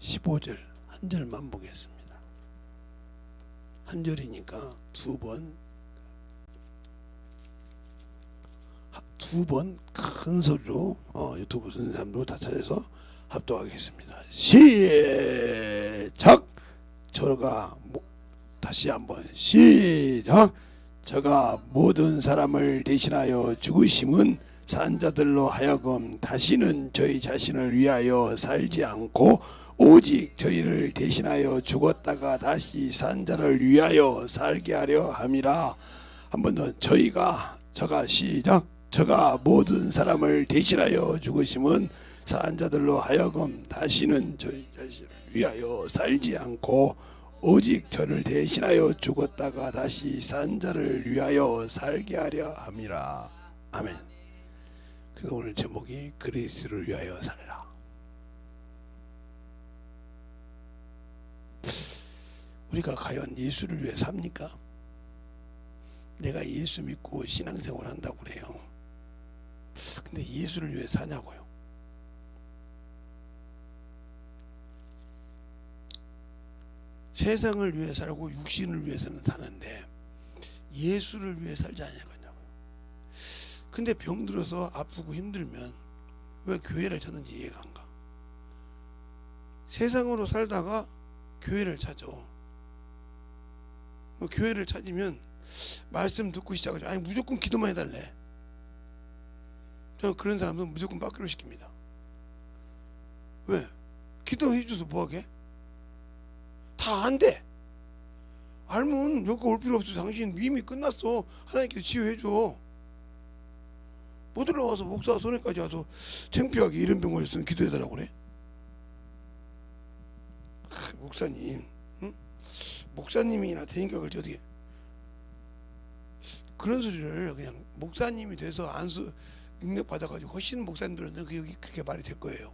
15절 한 절만 보겠습니다. 한 절이니까 두 번 큰 소리로 유튜브 듣는 사람도 다 찾아서 합독하겠습니다. 시작. 다시 한번 시작. 저가 모든 사람을 대신하여 죽으심은 산자들로 하여금 다시는 저희 자신을 위하여 살지 않고 오직 저희를 대신하여 죽었다가 다시 산자를 위하여 살게 하려 함이라. 한 번 더 저가 시작. 저가 모든 사람을 대신하여 죽으심은 산자들로 하여금 다시는 저희 자신을 위하여 살지 않고 오직 저를 대신하여 죽었다가 다시 산자를 위하여 살게 하려 함이라. 아멘. 그래서 오늘 제목이 그리스도를 위하여 살라. 우리가 과연 예수를 위해 삽니까? 내가 예수 믿고 신앙생활 한다고 그래요. 근데 예수를 위해 사냐고요? 세상을 위해 살고 육신을 위해서는 사는데 예수를 위해 살지 않냐고요. 근데 병들어서 아프고 힘들면 왜 교회를 찾는지 이해가 안 가. 세상으로 살다가 교회를 찾아. 교회를 찾으면 말씀 듣고 시작하죠. 아니 무조건 기도만 해달래. 저는 그런 사람은 무조건 받기로 시킵니다. 왜? 기도해줘서 뭐하게? 다 안 돼. 알면 여기 올 필요 없어. 당신 이미 끝났어. 하나님께서 치유해줘. 못 올라와서 목사 손에까지 와서 창피하게 이런 병 걸렸으면 기도해달라고 그래. 목사님, 응? 목사님이나 되니까 그렇지 어떻게 그런 소리를 그냥 목사님이 돼서 안수 능력 받아가지고 훨씬 목사님들은 그게 그렇게 말이 될 거예요.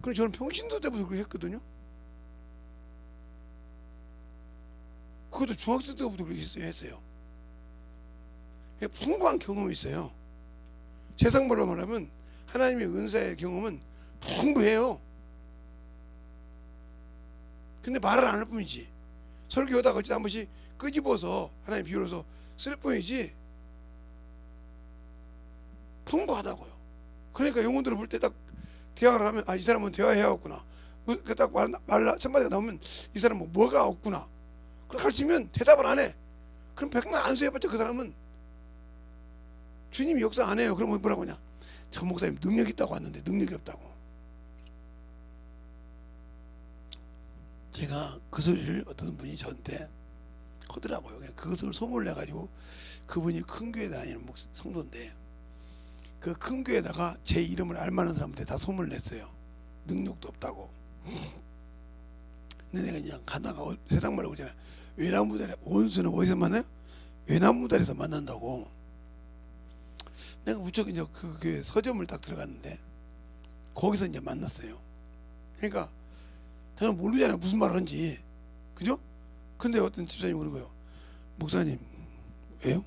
그럼 저는 평신도 때부터 그렇게 했거든요. 그것도 중학생 때부터 그렇게 했어요. 풍부한 경험이 있어요. 세상 말로 말하면 하나님의 은사의 경험은 풍부해요. 근데 말을 안 할 뿐이지. 설교하다가 한 번씩 끄집어서 하나님 비유로서 쓸 뿐이지 풍부하다고요. 그러니까 영혼들을 볼 때 딱 대화를 하면 이 사람은 대화해야겠구나. 딱 말 첫마디가 나오면 이 사람은 뭐가 없구나. 그걸 가르치면 대답을 안 해. 그럼 백날 안수해봤자 그 사람은 주님이 역사 안 해요. 그러면 뭐라고 하냐? 저 목사님 능력 있다고 왔는데 능력이 없다고. 제가 그 소리를 어떤 분이 저한테 하더라고요. 그냥 그것을 소문을 내가지고 그분이 큰 교회 다니는 성도인데 그 큰 교회에다가 제 이름을 알만한 사람한테 다 소문을 냈어요. 능력도 없다고. 근데 내가 그냥 가다가 세상 말하고 있잖아요. 외나무다리 원수는 어디서 만나요? 외나무다리에서 만난다고. 내가 무척 이제 그 서점을 딱 들어갔는데 거기서 이제 만났어요. 그러니까 저는 모르잖아요. 무슨 말을 하는지. 그죠? 근데 어떤 집사님이 그런 거예요. 목사님, 왜요?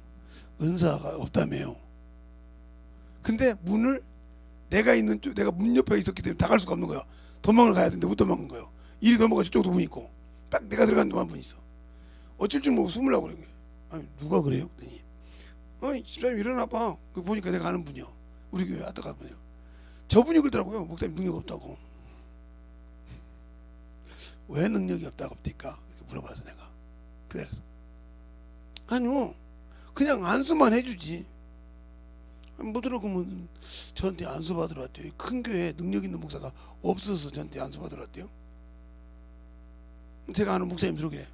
은사가 없다며요. 근데 문을 내가 있는 쪽, 내가 문 옆에 있었기 때문에 다 갈 수가 없는 거야. 도망을 가야 되는데 못 도망간 거예요. 이리 넘어가 저쪽도 문 있고 딱 내가 들어간 데만 문 있어. 어쩔 줄 모르고 숨으려고 그래. 아니 누가 그래요? 그랬더니 집사님 일어나봐. 보니까 내가 아는 분이요. 우리 교회 왔다 가면요. 저분이 그러더라고요. 목사님 능력 없다고. 왜 능력이 없다고 합니까? 이렇게 물어봐서 내가 그래서 아니요 그냥 안수만 해주지. 못 들어보면 저한테 안수 받으러 왔대요. 큰 교회에 능력 있는 목사가 없어서 저한테 안수 받으러 왔대요. 제가 아는 목사님 들어오길래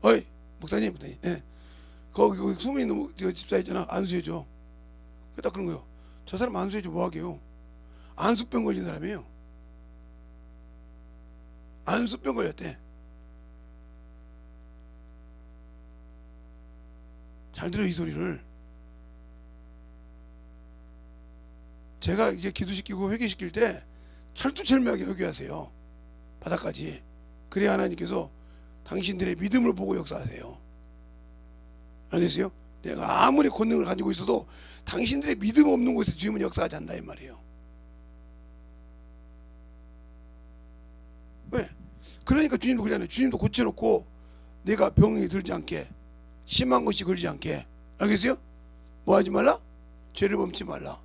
어이 목사님 그랬더니 예. 거기 숨어있는 집사 있잖아. 안수해줘. 딱 그런 거요. 저 사람 안수해줘 뭐하게요. 안수병 걸린 사람이에요. 안수병 걸렸대. 잘 들어 이 소리를. 제가 이제 기도시키고 회개시킬 때 철두철미하게 회개하세요. 바닥까지. 그래야 하나님께서 당신들의 믿음을 보고 역사하세요. 알겠어요? 내가 아무리 권능을 가지고 있어도 당신들의 믿음 없는 곳에서 주님은 역사하지 않는다 이 말이에요. 왜? 그러니까 주님도 그러잖아요. 주님도 고쳐놓고 내가 병이 들지 않게, 심한 것이 걸리지 않게. 알겠어요? 뭐 하지 말라? 죄를 범치 말라.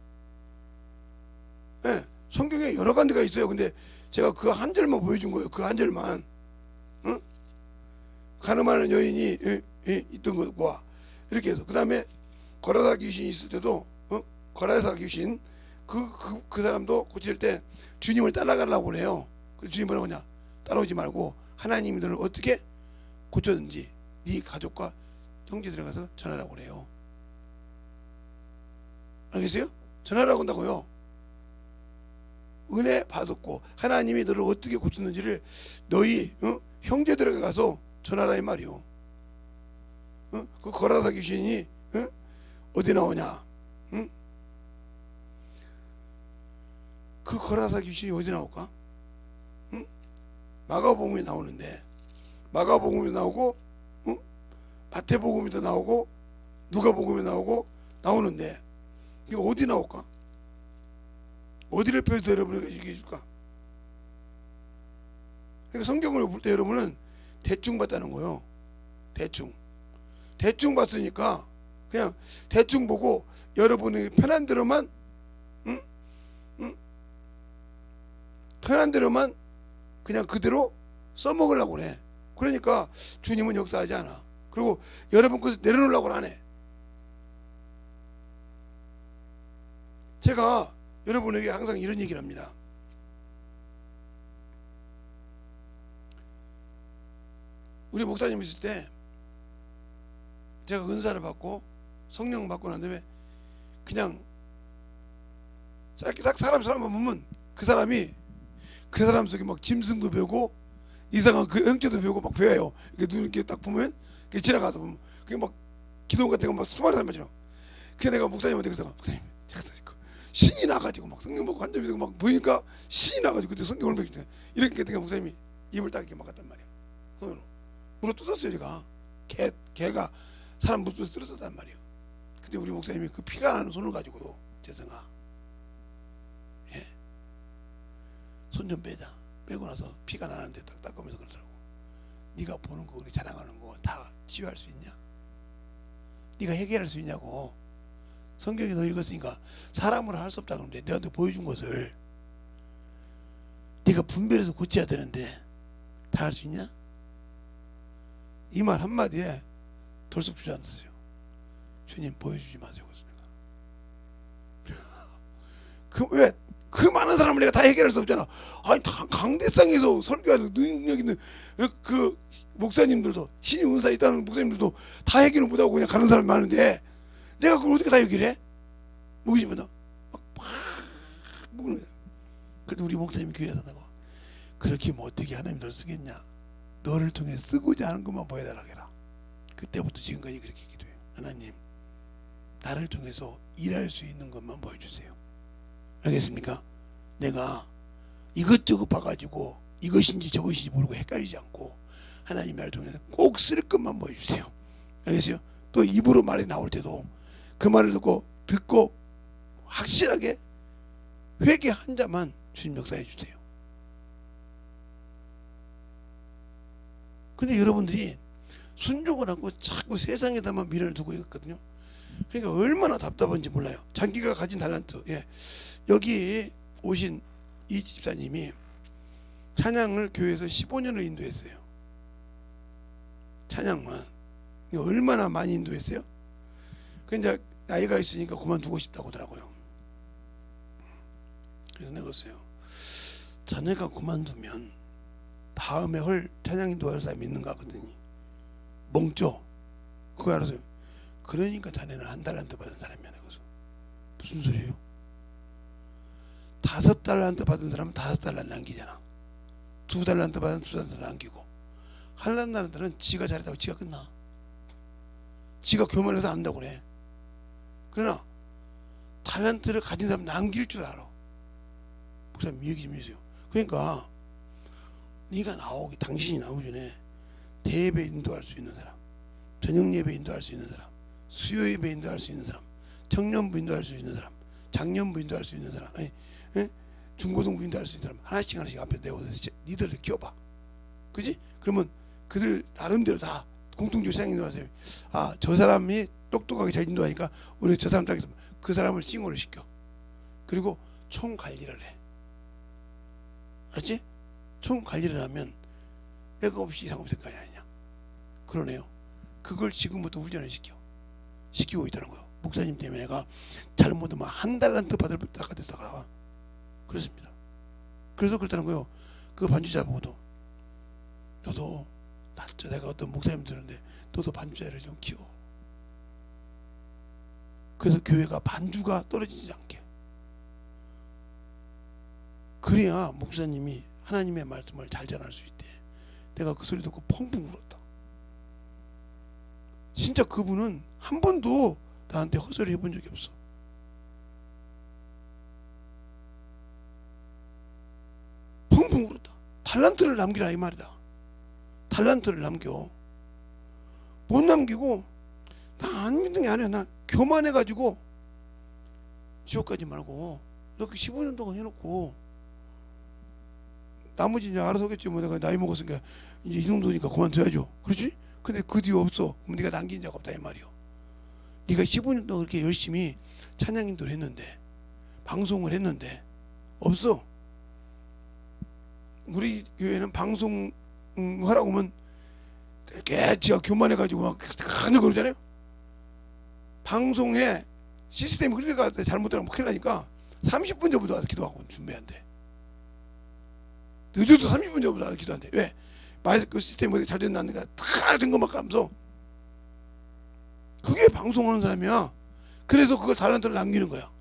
예, 성경에 여러 가지가 있어요. 근데 제가 그 한 절만 보여준 거예요. 그 한 절만. 응? 가늠하는 여인이 있던 것과 이렇게 해서, 그 다음에 거라사 귀신이 있을 때도, 거라사 귀신 그 사람도 고칠 때 주님을 따라가려고 그래요. 그래서 주님 뭐라고 하냐? 따라오지 말고 하나님이 너를 어떻게 고쳤는지 네 가족과 형제들에 가서 전하라고 그래요. 알겠어요? 전하라고 한다고요. 은혜 받았고 하나님이 너를 어떻게 고쳤는지를 너희 형제들에게 가서 전하라 이 말이요. 그 거라사 귀신이 어디 나오냐? 그 거라사 귀신이 어디 나올까? 마가복음에 나오는데, 마가복음에 나오고 마태복음에도 나오고 누가복음에 나오고 나오는데, 이거 어디 나올까? 어디를 펴서 여러분에게 얘기해 줄까? 그러니까 성경을 볼 때 여러분은 대충 봤다는 거예요. 대충 봤으니까 그냥 대충 보고 여러분이 편한 대로만 편한 대로만 그냥 그대로 써먹으려고 그래. 그러니까 주님은 역사하지 않아. 그리고 여러분 것을 내려놓으려고 안 해. 제가 여러분에게 항상 이런 얘기를 합니다. 우리 목사님 있을 때 제가 은사를 받고 성령 받고 난 다음에 그냥 딱 사람만 보면 그 사람이 그 사람 속에 막 짐승도 배우고 이상한 그 형체도 배우고 막 배워요. 이렇게 눈 이렇게 딱 보면 이렇게 지나가서 보면 그게 막 기도 같은 거 막 수많은 사람 맞죠. 그래 내가 목사님한테 그러다가 목사님 제가 신이 나가지고 막 성령 먹고 한점에서 막 보니까 신이 나가지고 그때 성경을 배울 때 이렇게 되니까 목사님이 입을 딱 이렇게 막았단 말이야. 손으로 물어 뜯었어요. 제가 개가 사람 물속에서 뜯었단 말이에요. 근데 우리 목사님이 그 피가 나는 손을 가지고도 재성아, 예, 손 좀 빼자. 빼고 나서 피가 나는데 딱 닦으면서 그러더라고. 네가 보는 거, 우리 자랑하는 거 다 치유할 수 있냐? 네가 해결할 수 있냐고. 성경에 너 읽었으니까 사람으로 할 수 없다 그러는데 내한테 보여준 것을 네가 분별해서 고쳐야 되는데 다 할 수 있냐? 이 말 한마디에 덜썩 주저앉았어요. 주님 보여주지 마세요. 왜? 그 많은 사람을 내가 다 해결할 수 없잖아. 아니 강대상에서 설교하는 능력 있는 그 목사님들도, 신이 은사 있다는 목사님들도 다 해결을 못하고 그냥 가는 사람이 많은데 내가 그걸 어떻게 다 해결해? 무기심보다 막 묵는 거야. 그래도 우리 목사님이 교회에서 나고 그렇게 뭐 어떻게 하나님 너를 쓰겠냐? 너를 통해 쓰고자 하는 것만 보여달라고 해라. 그때부터 지금까지 그렇게 기도해요. 하나님 나를 통해서 일할 수 있는 것만 보여주세요. 알겠습니까? 내가 이것저것 봐가지고 이것인지 저것인지 모르고 헷갈리지 않고 하나님 나를 통해서 꼭 쓸 것만 보여주세요. 알겠어요? 또 입으로 말이 나올 때도 그 말을 듣고 확실하게 회개한 자만 주님 역사해 주세요. 근데 여러분들이 순종을 하고 자꾸 세상에다만 미련을 두고 있거든요. 그러니까 얼마나 답답한지 몰라요. 자기가 가진 달란트. 예. 여기 오신 이 집사님이 찬양을 교회에서 15년을 인도했어요. 찬양만. 얼마나 많이 인도했어요? 그 이제 나이가 있으니까 그만두고 싶다고 하더라고요. 그래서 내가 그랬어요. 자네가 그만두면 다음에 헐 찬양 인도할 사람이 있는가 하거든요. 멍ጮ. 그거 알아서요. 그러니까 자네는 한 달란트 받은 사람이야. 그래서 무슨 소리예요? 5달란트 받은 사람은 5달란트 남기잖아. 2달란트 받은 2달란트 남기고, 한 달란트는 지가 잘했다고 지가 끝나. 지가 교만해서 안 한다고 그래. 그러나 달란트를 가진 사람 남길 줄 알아. 목사님 얘기 좀 해주세요. 그러니까 네가 당신이 나오기 전에 대예배 인도할 수 있는 사람, 저녁 예배 인도할 수 있는 사람, 수요 예배 인도할 수 있는 사람, 청년부 인도할 수 있는 사람, 장년부 인도할 수 있는 사람, 중고등부 인도할 수 있는 사람 하나씩 앞에 내고 니들을 키워봐. 그지? 그러면 그들 나름대로 다 공통적으로 생각이 나서 저 사람이 똑똑하게 잘 인도하니까 우리 저 사람 딱에서 그 사람을 싱어를 시켜. 그리고 총 관리를 해. 알았지? 총 관리를 하면 내가 없이 이상 없을 거 아니냐. 그러네요. 그걸 지금부터 훈련을 시키고 있다는 거예요. 목사님 때문에 내가 잘못하면 한 달란트 받을 때가 됐다가 그렇습니다. 그래서 그렇다는 거예요. 그 반주자 보고도 너도 내가 어떤 목사님 들었는데 너도 반주자를 좀 키워. 그래서 교회가 반주가 떨어지지 않게. 그래야 목사님이 하나님의 말씀을 잘 전할 수 있대. 내가 그 소리 듣고 펑펑 울었다. 진짜 그분은 한 번도 나한테 헛소리 해본 적이 없어. 펑펑 울었다. 달란트를 남기라 이 말이다. 달란트를 남겨. 못 남기고 나 안 믿는 게 아니야. 나 교만해가지고 지옥 가지 말고 너 15년 동안 해놓고 나머지 이제 알아서 하겠지. 뭐 내가 나이 먹었으니까 이제 이 정도니까 그만둬야죠. 그렇지? 근데 그 뒤에 없어. 그럼 네가 남긴 자가 없다 이 말이요. 네가 15년 동안 그렇게 열심히 찬양 인도를 했는데 방송을 했는데 없어. 우리 교회는 방송 하라고 하면 되게 지가 교만해가지고 막 하는 그러잖아요. 방송에 시스템이 흘러가 잘못하면 큰일 나니까 30분 전부터 와서 기도하고 준비한대. 늦어도 30분 전부터 와서 기도한대. 왜? 그 시스템이 잘 됐는가 다 점검만 하면서. 그게 방송하는 사람이야. 그래서 그걸 달란트를 남기는 거야.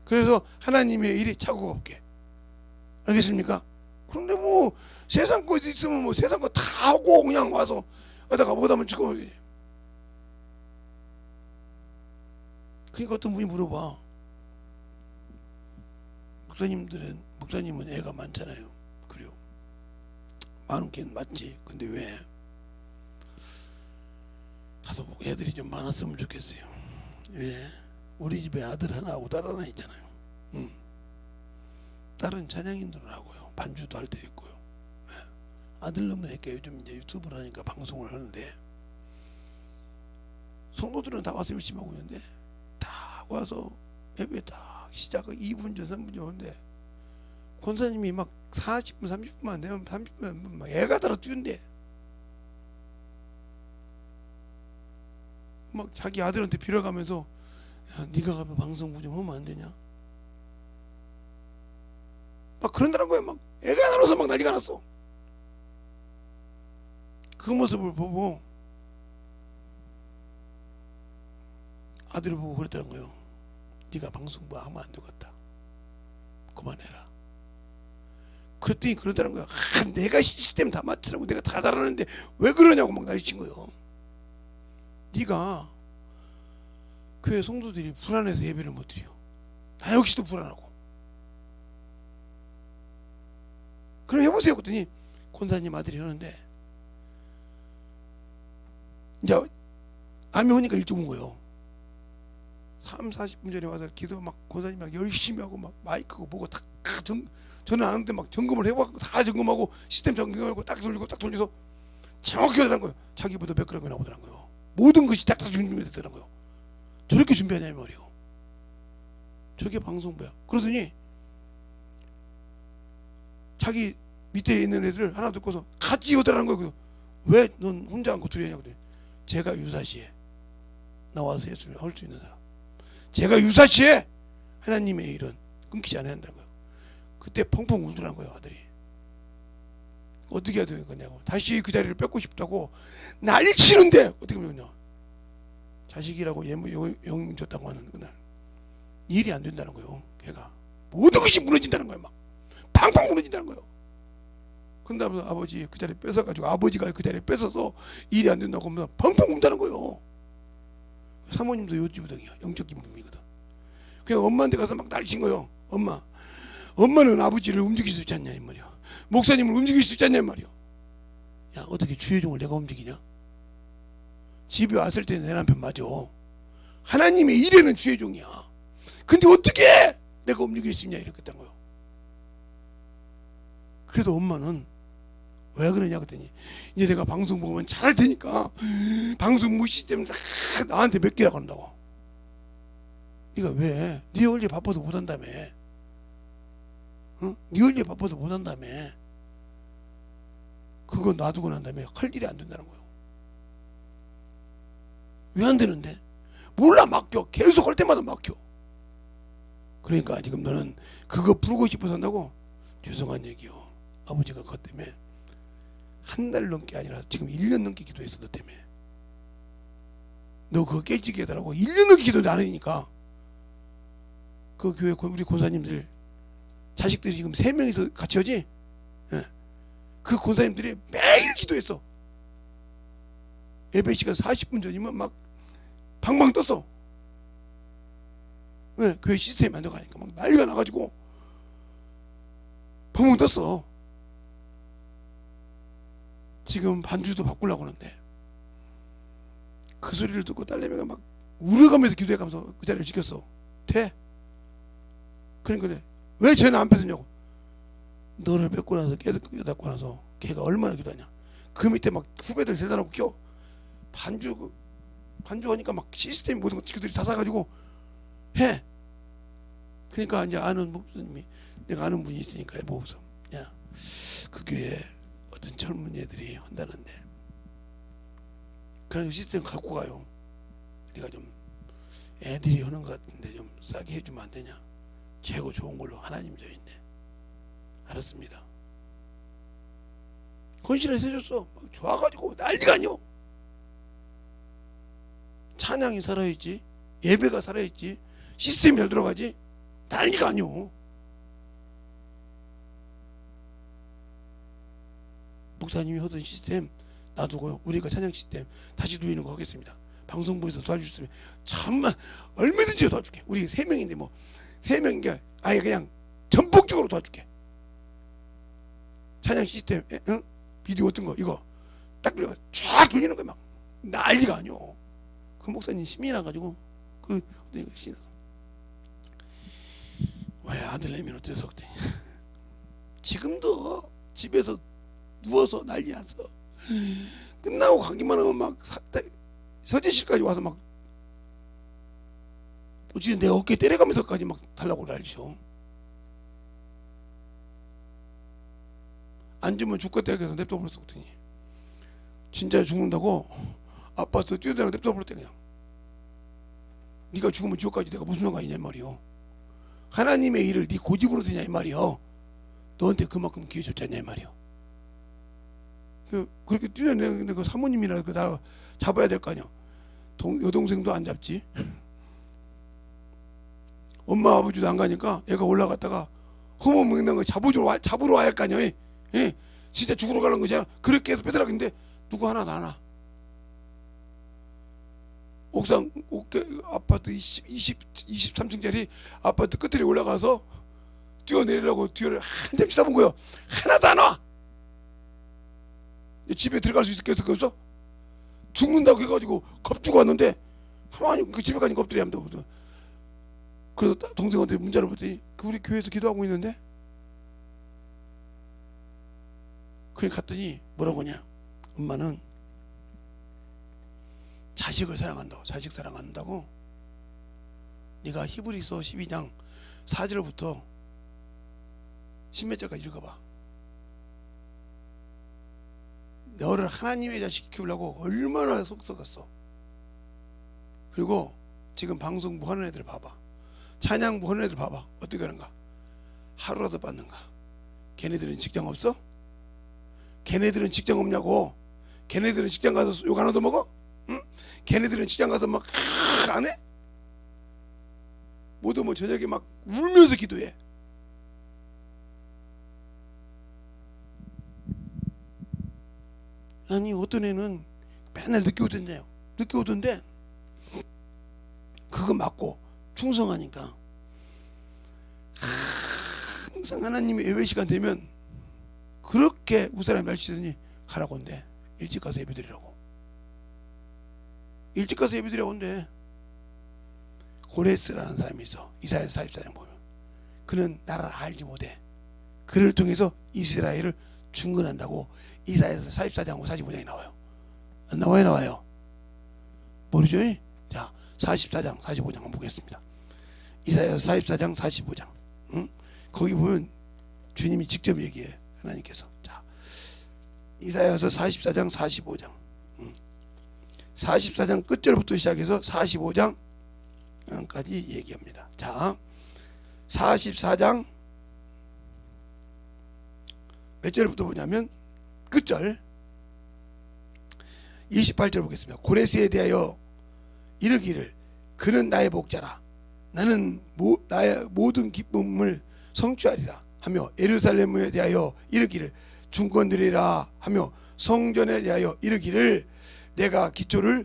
그래서 하나님의 일이 차고가 없게. 알겠습니까? 그런데 뭐 세상 거 있으면 뭐 세상 거 다 하고 그냥 와서 어디다가 못하면 죽어. 그러니까 어떤 분이 물어봐. 목사님은 애가 많잖아요. 그래요. 많긴 맞지. 근데 왜? 나도 애들이 좀 많았으면 좋겠어요. 왜? 우리 집에 아들 하나하고 딸 하나 있잖아요. 딸은 찬양인들을 하고요. 반주도 할 때 있고요. 아들 놈의 새끼 요즘 이제 유튜브를 하니까 방송을 하는데 성도들은 다 와서 열심히 하고 있는데 다 와서 예배 딱 시작 2분 전 3분 전 오는데 권사님이 막 40분 30분만 되면 30분 막 애가 들어 뛰는데 막 자기 아들한테 빌어가면서 야 네가 가면 방송 좀 하면 안 되냐 막 그런다는 거예요. 막 애가 나눠서 막 난리가 났어. 그 모습을 보고 아들을 보고 그랬다는 거예요. 네가 방송 뭐 하면 안 되겠다. 그만해라. 그랬더니 그러다는 거야. 내가 시스템 다 맞추라고 내가 다 잘하는데 왜 그러냐고 막 난리친 거예요. 네가 교회 성도들이 불안해서 예배를 못 드려. 나 역시도 불안하고. 그럼 해보세요. 그랬더니 권사님 아들이 하는데 이제 암이 오니까 일찍 온 거예요. 40분 전에 와서 기도 막 권사님 막 열심히 하고 막 마이크고 뭐고 다 저는 안 하는데 막 점검을 해보고 다 점검하고 시스템 점검하고 딱 돌리고 딱 돌려서 정확히 하더란 거예요. 자기보다 몇 그램이 나오더란 거예요. 모든 것이 딱딱 준비됐더란 거예요. 저렇게 준비하냐 이 말이에요. 저게 방송부야. 그러더니 자기 밑에 있는 애들 하나 듣고서 같이 오더라는 거예요. 왜 넌 혼자 안고 주려냐고. 제가 유사시에 나와서 예수를 할 수 있는 사람. 제가 유사시에 하나님의 일은 끊기지 않아야 한다는 거예요. 그때 펑펑 울더라는 거예요. 아들이. 어떻게 해야 되는 거냐고. 다시 그 자리를 뺏고 싶다고 난리 치는데 어떻게 하면 되냐. 자식이라고 영 줬다고 하는 그날 일이 안 된다는 거예요. 걔가 모든 것이 무너진다는 거예요. 막 팡팡 무너진다는 거예요. 그런다면서 아버지 그 자리 뺏어가지고 아버지가 그 자리에 뺏어서 일이 안 된다고 하면 펑펑 운다는 거예요. 사모님도 요지부동이야. 영적 기쁨이거든. 그냥 엄마한테 가서 막 날씬 거예요. 엄마는 아버지를 움직일 수 있지 않냐 이 말이야. 목사님을 움직일 수 있지 않냐 이 말이야. 야 어떻게 주여종을 내가 움직이냐. 집에 왔을 때 내 남편 맞아. 하나님의 일에는 주여종이야. 근데 어떻게 내가 움직일 수 있냐 이랬던 거예요. 그래도 엄마는 왜 그러냐 그랬더니 이제 내가 방송 보면 잘할 테니까 방송 무시 때문에 나한테 몇 개라고 한다고. 네가 왜? 네 원리 바빠도 못한다며. 응? 네 원리 바빠도 못한다며. 그거 놔두고 난 다음에 할 일이 안 된다는 거예요. 왜 안 되는데? 몰라, 맡겨. 계속 할 때마다 맡겨. 그러니까 지금 너는 그거 부르고 싶어서 한다고? 죄송한 얘기요. 아버지가 그것 때문에 한 달 넘게 아니라 지금 1년 넘게 기도했어. 너 때문에. 너 그거 깨지게 해달라고 1년 넘게 기도도 안 하니까. 그 교회 우리 권사님들 자식들이 지금 3명이서 같이 하지? 예. 그 권사님들이 매일 기도했어. 예배 시간 40분 전이면 막 방방 떴어. 왜? 교회 시스템이 안 들어가니까 막 난리가 나가지고 방방 떴어. 지금 반주도 바꾸려고 하는데 그 소리를 듣고 딸내미가 막 울어가면서 기도해가면서 그 자리를 지켰어. 돼? 그러니까 왜 쟤는 안 뺏었냐고. 너를 뺏고 나서 깨닫고 나서 걔가 얼마나 기도하냐. 그 밑에 막 후배들 대단하고 껴. 반주하니까 막 시스템 모든 거 그들이 다 사가지고 해. 그러니까 이제 아는 목사님이 내가 아는 분이 있으니까 보고서 야, 그 교회에 어떤 젊은 애들이 한다는데 그런 시스템 갖고 가요. 네가 좀 애들이 하는 것 같은데 좀 싸게 해주면 안 되냐. 최고 좋은 걸로 하나님 저인데. 알았습니다. 건실해서 해줬어. 막 좋아가지고 난리가 아니오. 찬양이 살아있지, 예배가 살아있지, 시스템이 잘 들어가지, 난리가 아니오. 목사님이 하던 시스템 놔두고요. 우리가 찬양 시스템 다시 누리는 거 하겠습니다. 방송부에서 도와주셨으면 참만 얼마든지 도와줄게. 우리 3명인데 뭐 3명인게 아예 그냥 전폭적으로 도와줄게. 찬양 시스템, 응? 비디오 어떤 거 이거 딱 돌려 쫙 돌리는 거야. 막 난리가 아니오. 그 목사님 힘이 나가지고 그 신이 나서 왜 아들내미는 어째서 그랬더니 지금도 집에서 누워서 난리 났어. 끝나고 가기만 하면 막 서재실까지 와서 막 어찌 내 어깨 때려가면서까지 막 달라고 난리죠. 안 주면 죽겠다 해서 냅둬버렸어. 그랬더니 진짜 죽는다고 아파트 뛰어다니고 냅둬버렸대. 그냥 네가 죽으면 지옥까지 내가 무슨 상관이냐 이 말이요. 하나님의 일을 네 고집으로 되냐 이 말이요. 너한테 그만큼 기회 줬잖냐 이 말이요. 그렇게 뛰어내는데 그 사모님이나 나 잡아야 될 거 아니야. 여동생도 안 잡지. 엄마 아버지도 안 가니까 얘가 올라갔다가 허무맹랑한 거 잡으러 와야 할 거 아니야. 예? 진짜 죽으러 가는 거잖아. 그렇게 해서 빼더라는데 누구 하나 나나. 옥상 아파트 23층짜리 아파트 끝에 올라가서 뛰어내리려고 뒤를 한참 쳐다본 거예요. 하나도 안 와. 집에 들어갈 수 있겠어? 그래서 죽는다고 해가지고 겁주고 왔는데 가만히 그 집에 가니까 엎드려 합니다. 그래서 동생한테 문자를 보더니 우리 교회에서 기도하고 있는데 그래 갔더니 뭐라고 하냐. 엄마는 자식을 사랑한다고. 자식 사랑한다고. 네가 히브리서 12장 4절부터 10몇 절까지 읽어봐. 너를 하나님의 자식 키우려고 얼마나 속 썩었어. 그리고 지금 방송부 하는 애들 봐봐. 찬양부 하는 애들 봐봐. 어떻게 하는가. 하루라도 받는가. 걔네들은 직장 없어? 걔네들은 직장 없냐고. 걔네들은 직장 가서 욕 안 얻어먹어? 응? 걔네들은 직장 가서 막 안 해? 못 오면 저녁에 막 울면서 기도해. 아니 어떤 애는 맨날 늦게 오던데요. 늦게 오던데 그거 맞고 충성하니까 항상 하나님의 예배 시간 되면 그렇게 우사람이 말치더니 가라고 온대. 일찍 가서 예배드리라고. 일찍 가서 예배드리라고 온대. 고레스라는 사람이 있어. 이사야 44장 보면 그는 나라를 알지 못해. 그를 통해서 이스라엘을 중건한다고 이사야서 44장하고 45장이 나와요. 안 나와요? 나와요? 모르죠? 자, 44장 45장 한번 보겠습니다. 이사야서 44장 45장. 응? 거기 보면 주님이 직접 얘기해요. 하나님께서. 자, 이사야서 44장 45장. 44장 끝절부터 시작해서 45장까지 얘기합니다. 자, 44장 몇 절부터 보냐면 끝절 28절 보겠습니다. 고레스에 대하여 이르기를 그는 나의 목자라 나는 나의 모든 기쁨을 성취하리라 하며 예루살렘에 대하여 이르기를 중건드리라 하며 성전에 대하여 이르기를 내가 기초를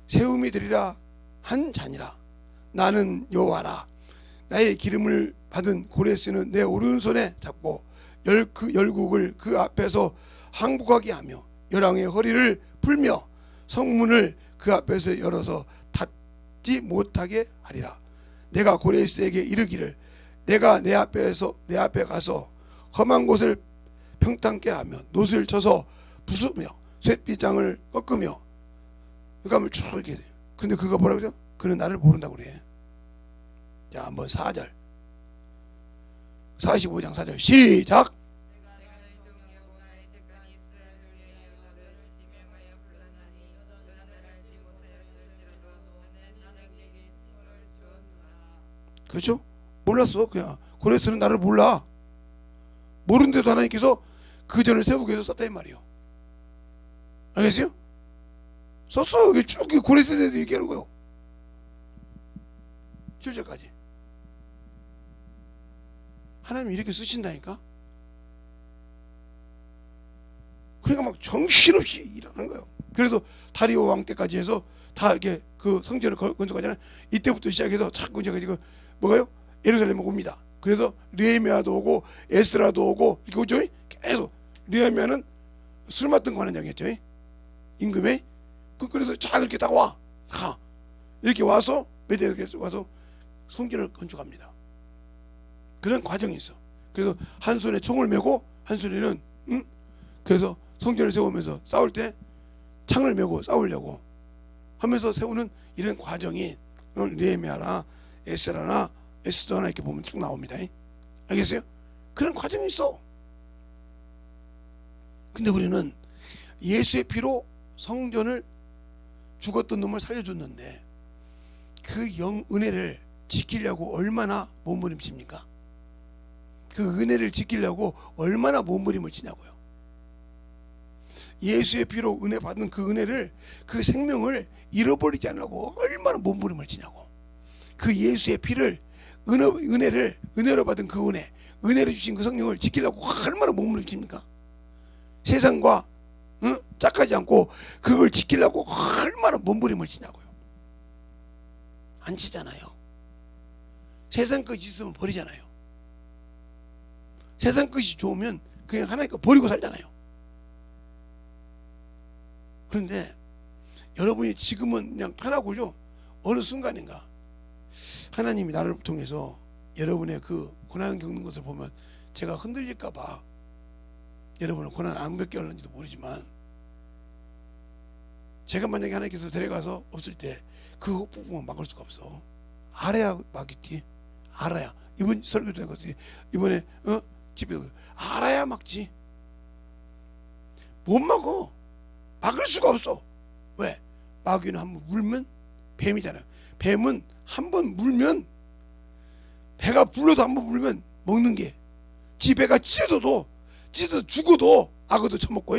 세움이 되리라 한 자니라. 나는 여호와라. 나의 기름을 받은 고레스는 내 오른손에 잡고 열국을 그 앞에서 항복하게 하며 열왕의 허리를 풀며 성문을 그 앞에서 열어서 닫지 못하게 하리라. 내가 고레스에게 이르기를 내가 내 앞에 가서 험한 곳을 평탄케 하며 놋을 쳐서 부수며 쇠빗장을 꺾으며 그감을 쭉 이렇게 돼요. 근데 그가 뭐라고 그래요? 그는 나를 모른다고 그래. 자, 한번 4절 45장 4절 시작. 그렇죠? 몰랐어. 그냥 고레스는 나를 몰라. 모르는데도 하나님께서 그 전을 세우기 위해서 썼다 이 말이에요. 알겠어요? 썼어. 이게 쭉 고레스에 대해서 얘기하는 거예요. 7절까지. 하나님이 이렇게 쓰신다니까. 그러니까 막 정신없이 일하는 거예요. 그래서 다리오 왕 때까지 해서 다 이렇게 그 성전을 건축하잖아요. 이때부터 시작해서 자꾸 이제 지금 뭐가요? 예루살렘에 옵니다. 그래서 느헤미야도 오고 에스라도 오고 이렇게 오죠. 계속 느헤미야는 술 맡은 관원장이었죠. 임금에. 그래서 자 이렇게 딱 와. 가. 이렇게 와서 메대에 와서 성전을 건축합니다. 그런 과정이 있어. 그래서 한 손에 총을 메고 한 손에는 그래서 성전을 세우면서 싸울 때 창을 메고 싸우려고 하면서 세우는 이런 과정이 느헤미야나 에스라나 에스더나 이렇게 보면 쭉 나옵니다. 알겠어요? 그런 과정이 있어. 근데 우리는 예수의 피로 성전을 죽었던 놈을 살려줬는데 그 은혜를 지키려고 얼마나 몸부림칩니까? 그 은혜를 지키려고 얼마나 몸부림을 치냐고요. 예수의 피로 은혜 받은 그 은혜를, 그 생명을 잃어버리지 않으려고 얼마나 몸부림을 치냐고. 그 예수의 피를 은혜로 받은 그 은혜를 주신 그 성령을 지키려고 얼마나 몸부림칩니까? 세상과 짝하지 않고 그걸 지키려고 얼마나 몸부림을 치냐고요. 안 치잖아요. 세상 것이 있으면 버리잖아요. 세상 것이 좋으면 그냥 하나님 거 버리고 살잖아요. 그런데 여러분이 지금은 그냥 편하고요. 어느 순간인가 하나님이 나를 통해서 여러분의 그 고난을 겪는 것을 보면 제가 흔들릴까봐 여러분은 고난 안 겪겠는지도 모르지만 제가 만약에 하나님께서 데려가서 없을 때 그 부분만 막을 수가 없어. 알아야 막겠지. 알아야. 이번 설교도 해가지고 이번에 집에도 알아야 막지. 못 막어. 막을 수가 없어. 왜? 마귀는 한번 물면 뱀이잖아요. 뱀은 한번 물면 배가 불러도 한번 물면 먹는 게 지 배가 찢어도 죽어도 악어도 처먹고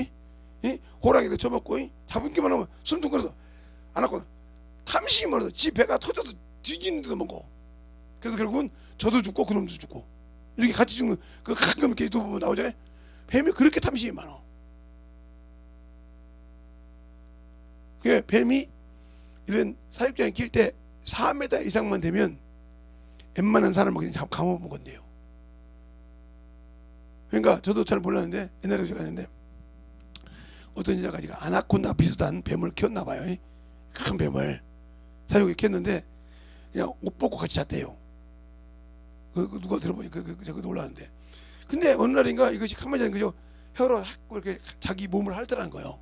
호랑이도 처먹고 잡은기만 하면 숨둥거려서 안 하고 탐심이 많아서 지 배가 터져도 뒤지는데도 먹고. 그래서 결국은 저도 죽고 그놈도 죽고 이렇게 같이 죽는 그 가끔 이렇게 유튜브 보면 나오잖아요. 뱀이 그렇게 탐심이 많아. 그 뱀이 이런 사육장에 낄 때 4m 이상만 되면 웬만한 사람을 그냥 감아먹은대요. 그러니까 저도 잘 몰랐는데 옛날에 제가 했는데 어떤 여자가 지금 아나콘다 비슷한 뱀을 키웠나 봐요. 큰 뱀을 사육에 키웠는데 그냥 옷 벗고 같이 잤대요. 누가 들어보니까 제가 놀랐는데. 근데 어느 날인가 이것이 가만히 자는 거죠. 혀로 자꾸 이렇게 자기 몸을 핥으라는 거예요.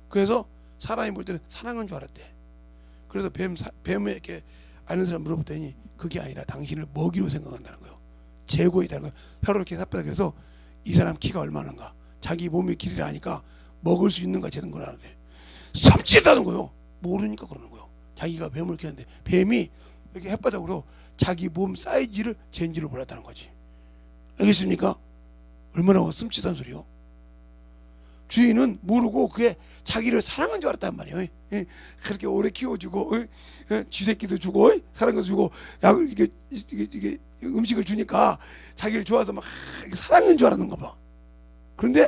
그래서 사람이 볼 때는 사랑한 줄 알았대. 그래서 뱀에게 아는 사람 물어봤더니 그게 아니라 당신을 먹이로 생각한다는 거예요. 재고이다는 거예요. 혀로 이렇게 삽바닥 해서 이 사람 키가 얼마나인가, 자기 몸의 길이를 아니까 먹을 수 있는가 재는 거라는데 섬찟다는 거예요. 모르니까 그러는 거예요. 자기가 뱀을 키웠는데 뱀이 이렇게 햇바닥으로 자기 몸 사이즈를 잰지를 몰랐다는 거지. 알겠습니까? 얼마나 섬찟한 소리요. 주인은 모르고 그게 자기를 사랑한 줄 알았단 말이에요. 그렇게 오래 키워주고 쥐새끼도 주고 사랑도 주고 약을 이게 음식을 주니까 자기를 좋아서 막 사랑한 줄 알았는가 봐. 그런데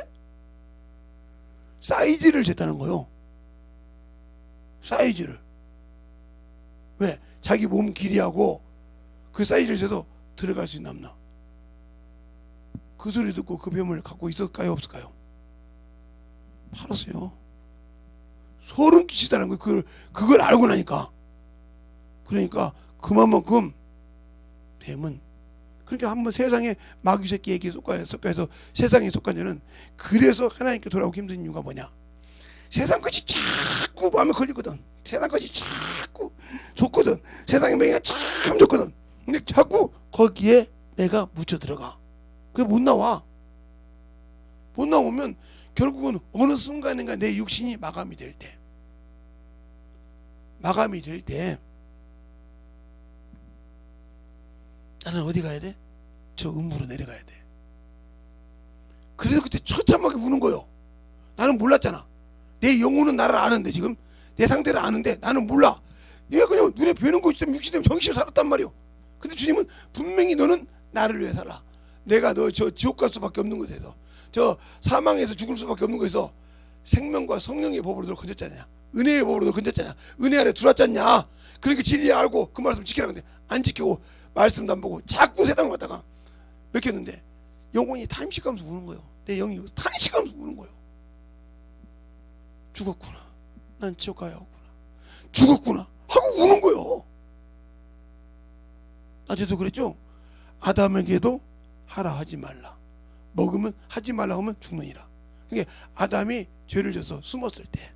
사이즈를 쟀다는 거요. 사이즈를. 왜? 자기 몸 길이하고 그 사이즈를 재서 들어갈 수 있나 없나. 그 소리 듣고 그 뱀을 갖고 있을까요 없을까요? 팔았어요. 소름 끼치다는 거예요. 그걸 알고 나니까. 그러니까 그만큼 뱀은, 그러니까 한번 세상에 마귀 새끼에게 속가해서 세상에 속한 자는, 그래서 하나님께 돌아오기 힘든 이유가 뭐냐. 세상 것이 자꾸 마음에 걸리거든. 세상 것이 자꾸 좋거든. 세상의 명예가 참 좋거든. 근데 자꾸 거기에 내가 묻혀 들어가. 그게 못 나와. 못 나오면 결국은 어느 순간인가 내 육신이 마감이 될 때 나는 어디 가야 돼? 저 음부로 내려가야 돼. 그래서 그때 처참하게 우는 거요. 나는 몰랐잖아. 내 영혼은 나를 아는데, 지금 내 상태를 아는데 나는 몰라. 얘가 그냥 눈에 뵈는 것이 때문에 육신 때문에 정신을 살았단 말이오. 근데 주님은 분명히 너는 나를 위해 살아. 내가 너 저 지옥 갈 수밖에 없는 것에서, 저 사망에서 죽을 수밖에 없는 것에서 생명과 성령의 법으로 너 건졌잖냐. 은혜의 법으로 너 건졌잖냐. 은혜 아래 들어왔잖냐. 그러니까 진리 알고 그 말씀 지키라. 근데 안 지키고 말씀도 안 보고 자꾸 세상을 갔다가 맥혔는데 영혼이 탄식하면서 우는 거예요. 내 영이 탄식하면서 우는 거예요. 죽었구나. 난 지옥 가야 하구나. 죽었구나 하고 우는 거예요. 낮에도 그랬죠. 아담에게도 하라 하지 말라. 먹으면 하지 말라 하면 죽느니라. 그러니까 아담이 죄를 져서 숨었을 때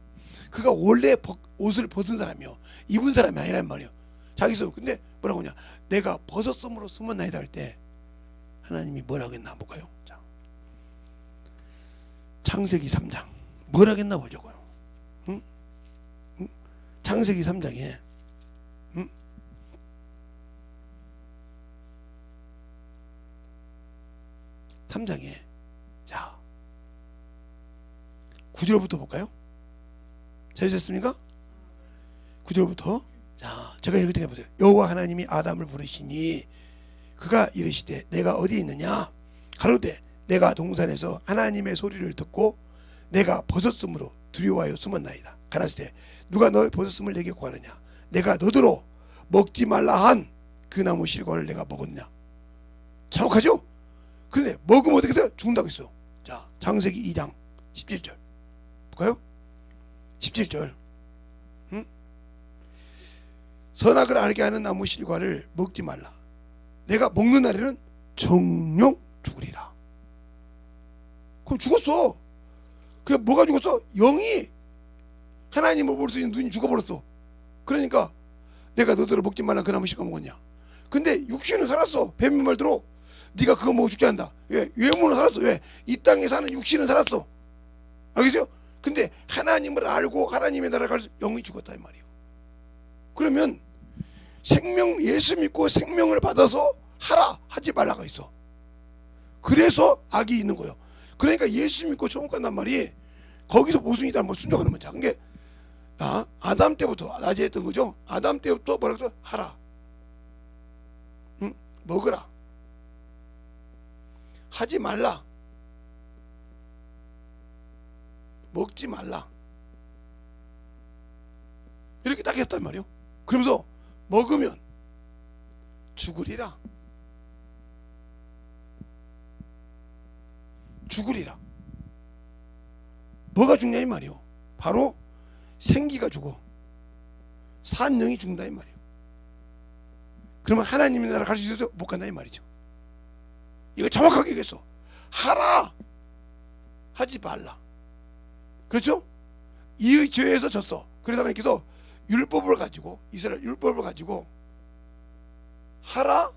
그가 원래 옷을 벗은 사람이요, 입은 사람이 아니란 말이요. 자기 스스로. 근데 뭐라고 하냐. 내가 벗었음으로 숨었나이다 할 때 하나님이 뭐라고 했나 볼까요? 자, 창세기 3장 뭐라고 했나 보자고요. 응? 응? 창세기 3장에 3장에 자 9절부터 볼까요? 찾으셨습니까? 9절부터. 자, 제가 읽을 때 해보세요. 여호와 하나님이 아담을 부르시니 그가 이르시되 내가 어디 있느냐. 가로되 내가 동산에서 하나님의 소리를 듣고 내가 벗었으므로 두려워하여 숨었나이다. 가라사대 누가 너의 벗었음을 내게 구하느냐. 내가 너더러 먹지 말라 한 그 나무 실과를 내가 먹었느냐. 정확하죠? 그런데 먹으면 어떻게 돼? 죽는다고 했어. 자, 창세기 2장 17절 볼까요? 17절. 선악을 알게 하는 나무 실과를 먹지 말라. 내가 먹는 날에는 정령 죽으리라. 그럼 죽었어. 그게 뭐가 죽었어? 영이 하나님을 볼 수 있는 눈이 죽어버렸어. 그러니까 내가 너더러 먹지 말라 그 나무 실과 먹었냐. 근데 육신은 살았어. 뱀의 말대로 네가 그거 먹어 죽지 않는다. 왜? 외모는 살았어. 왜? 이 땅에 사는 육신은 살았어. 알겠어요? 근데 하나님을 알고 하나님의 나라를 갈 수 영이 죽었다 이 말이에요. 그러면 생명, 예수 믿고 생명을 받아서 하라 하지 말라가 있어. 그래서 악이 있는 거예요. 그러니까 예수 믿고 천국 간단 말이 거기서 모순이다 뭐 순종하는 거죠. 그게 아담 때부터 낮에 했던 거죠. 아담 때부터 뭐라고 해서 하라. 응? 먹으라. 하지 말라. 먹지 말라. 이렇게 딱 했단 말이에요. 그러면서 먹으면 죽으리라. 죽으리라. 뭐가 죽냐 이 말이에요. 바로 생기가 죽어. 산 영이 죽는다 이 말이에요. 그러면 하나님의 나라 갈 수 있어도 못 간다 이 말이죠. 이거 정확하게 얘기했어. 하라 하지 말라. 그렇죠? 이 죄에서 졌어. 그래서 하나님께서 율법을 가지고, 이스라엘 율법을 가지고 하라,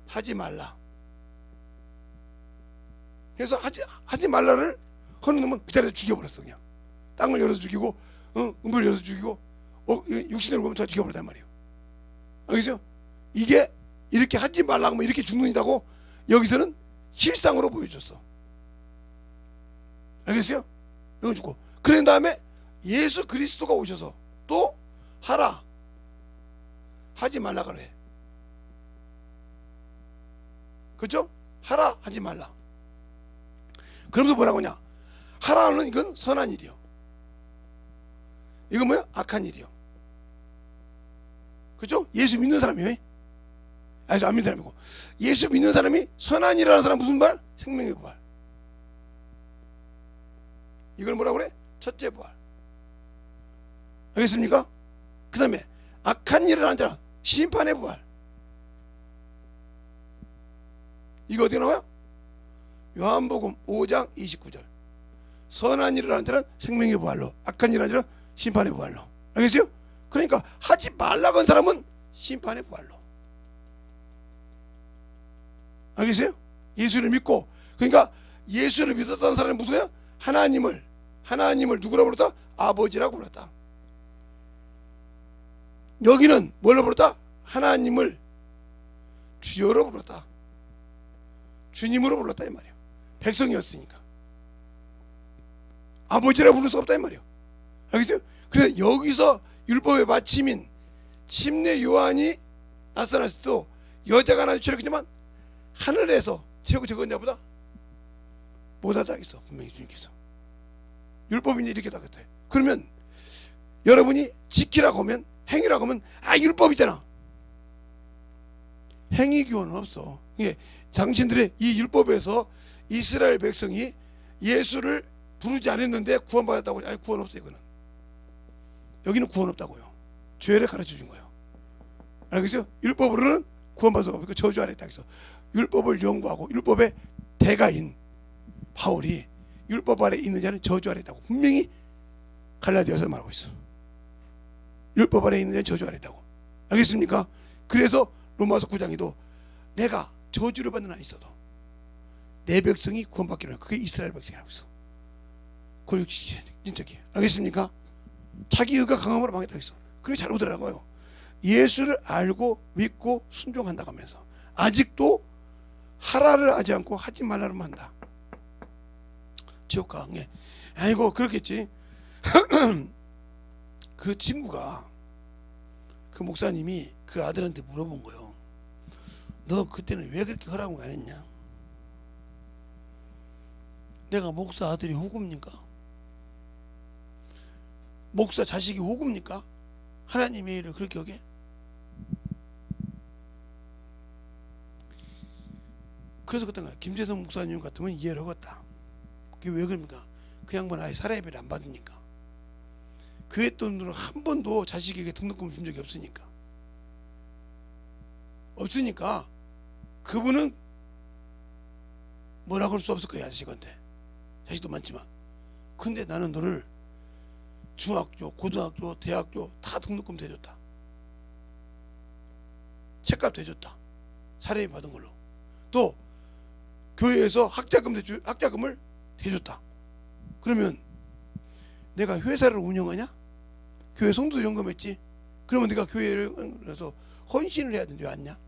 하지 말라. 그래서 하지 말라를 하는 놈은 그 자리에서 죽여버렸어. 그냥 땅을 열어서 죽이고, 음부를 열어서 죽이고, 육신으로 보면 다 죽여버렸단 말이에요. 알겠어요? 이게 이렇게 하지 말라고 하면 이렇게 죽는다고 여기서는 실상으로 보여줬어. 알겠어요? 이거 죽고, 그런 다음에 예수 그리스도가 오셔서 또 하라, 하지 말라 그래. 그렇죠? 하라, 하지 말라. 그러면서 뭐라고 하냐? 하라는 이건 선한 일이요, 이건 뭐야? 악한 일이요. 그렇죠? 예수 믿는 사람이요. 아니, 안 믿는 사람이고, 예수 믿는 사람이 선한 일을 하는 사람 무슨 부활? 생명의 부활. 이걸 뭐라고 그래? 첫째 부활. 알겠습니까? 그 다음에 악한 일을 하는 자는 심판의 부활. 이거 어디 나와요? 요한복음 5장 29절. 선한 일을 하는 자는 생명의 부활로, 악한 일을 하는 자는 심판의 부활로. 알겠어요? 그러니까 하지 말라고 한 사람은 심판의 부활로. 알겠어요? 예수를 믿고, 그러니까 예수를 믿었다는 사람이 무슨 거야? 하나님을 누구라고 불렀다? 아버지라고 불렀다. 여기는 뭘로 불렀다? 하나님을 주여로 불렀다. 주님으로 불렀다 이 말이에요. 백성이었으니까 아버지라고 부를 수 없다 이 말이에요. 알겠어요? 그래서 여기서 율법의 마침인 침례 요한이 나타났을 때도 여자가 나주 취했지만 하늘에서 최고 적은 자보다 못하다 했어. 분명히 주님께서 율법인지 이렇게 다그랬대. 그러면 여러분이 지키라고 하면, 행위라고 하면, 율법이잖아. 행위 규호는 없어. 이게 당신들의 이 율법에서 이스라엘 백성이 예수를 부르지 않았는데 구원받았다고. 아니, 구원 없어. 이거는 여기는 구원 없다고요. 죄를 가르쳐 준 거예요. 알겠어요? 율법으로는 구원받을 수 없고 저주 아래 있다 해서 율법을 연구하고 율법의 대가인 바울이 율법 아래 있는 자는 저주 아래 있다고 분명히 갈라디아서 말하고 있어. 율법 아래 있는 자는 저주 아래 있다고. 알겠습니까? 그래서 로마서 9장에도 내가 저주를 받는 한 있어도 내 백성이 구원받기로 해. 그게 이스라엘 백성이라고 있어. 그걸 진짜기. 알겠습니까? 자기 의가 강함으로 망했다고 했어. 그게 잘못이라고요. 예수를 알고 믿고 순종한다고 하면서 아직도 하라를 하지 않고 하지 말라를 한다. 지옥 가게. 아이고 그렇겠지. 그 친구가, 그 목사님이 그 아들한테 물어본 거예요. 너 그때는 왜 그렇게 허락을 안 했냐? 내가 목사 아들이 호구입니까? 목사 자식이 호구입니까? 하나님의 일을 그렇게 하게? 그래서 그때 김재성 목사님 같으면 이해를 하겠다. 그게 왜 그럽니까? 그 양반 아예 사례비를 안 받으니까. 교회 돈으로 한 번도 자식에게 등록금 준 적이 없으니까 그분은 뭐라고 할 수 없을 거야. 자식한테. 자식도 많지만. 근데 나는 너를 중학교, 고등학교, 대학교 다 등록금 대줬다. 책값 대줬다. 사례비 받은 걸로. 또 교회에서 학자금을 대줬다. 그러면 내가 회사를 운영하냐? 교회 성도들 연금했지? 그러면 네가 교회를 그래서 헌신을 해야 되는데 왜 안 냐?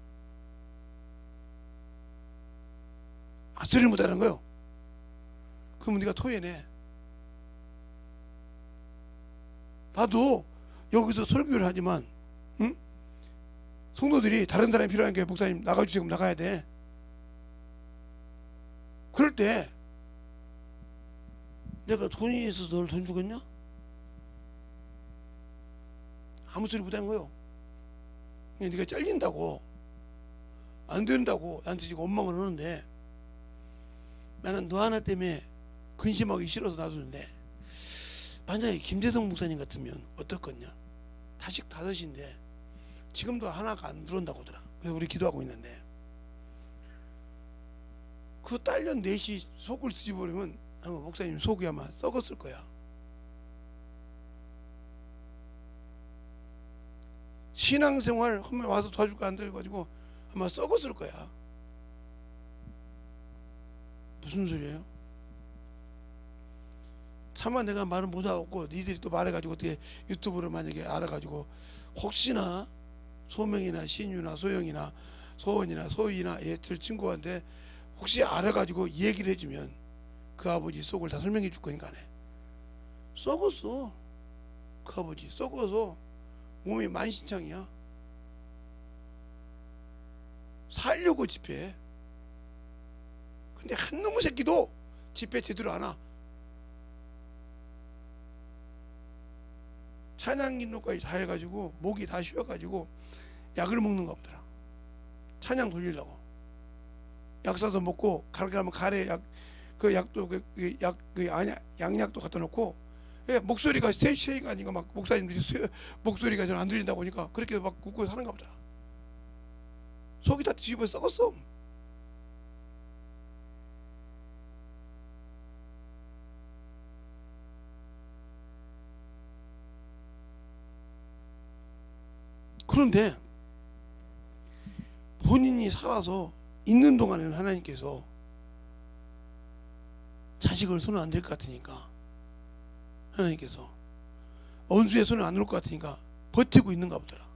소리를 못하는 거요. 그러면 네가 토해내. 나도 여기서 설교를 하지만 성도들이 다른 사람이 필요하니까 목사님 나가주세요. 그럼 나가야 돼. 그럴 때 내가 돈이 있어서 너를 돈 주겠냐? 아무 소리 못하는 거요. 그냥 네가 잘린다고 안 된다고 나한테 지금 원망을 하는데 나는 너 하나 때문에 근심하기 싫어서 놔두는데 만약에 김대성 목사님 같으면 어떨 거냐? 자식 5인데 지금도 하나가 안 들어온다고 하더라. 그래서 우리 기도하고 있는데 그 딸년 넷이 속을 뒤집어버리면 아마 목사님 속이 아마 썩었을 거야. 신앙생활 하면 와서 도와줄까 안 돼가지고 아마 썩었을 거야. 무슨 소리예요? 차마 내가 말을 못하고 니들이 또 말해가지고 어떻게 유튜브를 만약에 알아가지고 혹시나 소명이나 신유나 소영이나 소원이나 소희나 얘들 친구한테 혹시 알아가지고 얘기를 해주면 그 아버지 속을 다 설명해 줄 거니까. 썩었어. 그 아버지 썩어서 몸이 만신창이야. 살려고 집회. 근데 한 놈의 새끼도 집회 제대로 안 와. 찬양인도까지 다 해가지고 목이 다 쉬어가지고 약을 먹는가 보더라. 찬양 돌리려고. 약 사서 먹고 가면 가래 약, 그 약도 양약도 갖다 놓고, 목소리가 세이가 아니고 막 목사님들이 목소리가 잘 안 들린다 보니까 그렇게 막 웃고 사는가 보더라. 속이 다 뒤집어 썩었어. 그런데 본인이 살아서 있는 동안에는 하나님께서 자식을 손을 안 댈 것 같으니까, 하나님께서 원수의 손을 안 놓을 것 같으니까 버티고 있는가 보더라.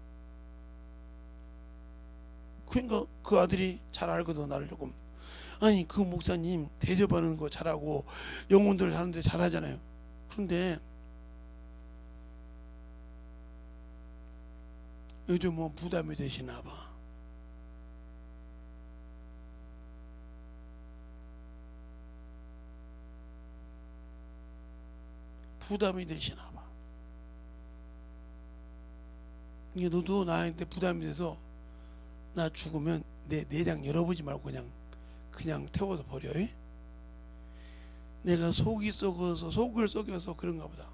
그러니까 그 아들이 잘 알거든, 나를 조금. 아니, 그 목사님 대접하는 거 잘하고 영혼들 하는데 잘하잖아요. 그런데 요즘 뭐 부담이 되시나 봐. 부담이 되시나 봐. 이게 너도 나한테 부담이 돼서 나 죽으면 내 내장 열어보지 말고 그냥 태워서 버려. 내가 속이 썩어서 속을 썩여서 그런가 보다.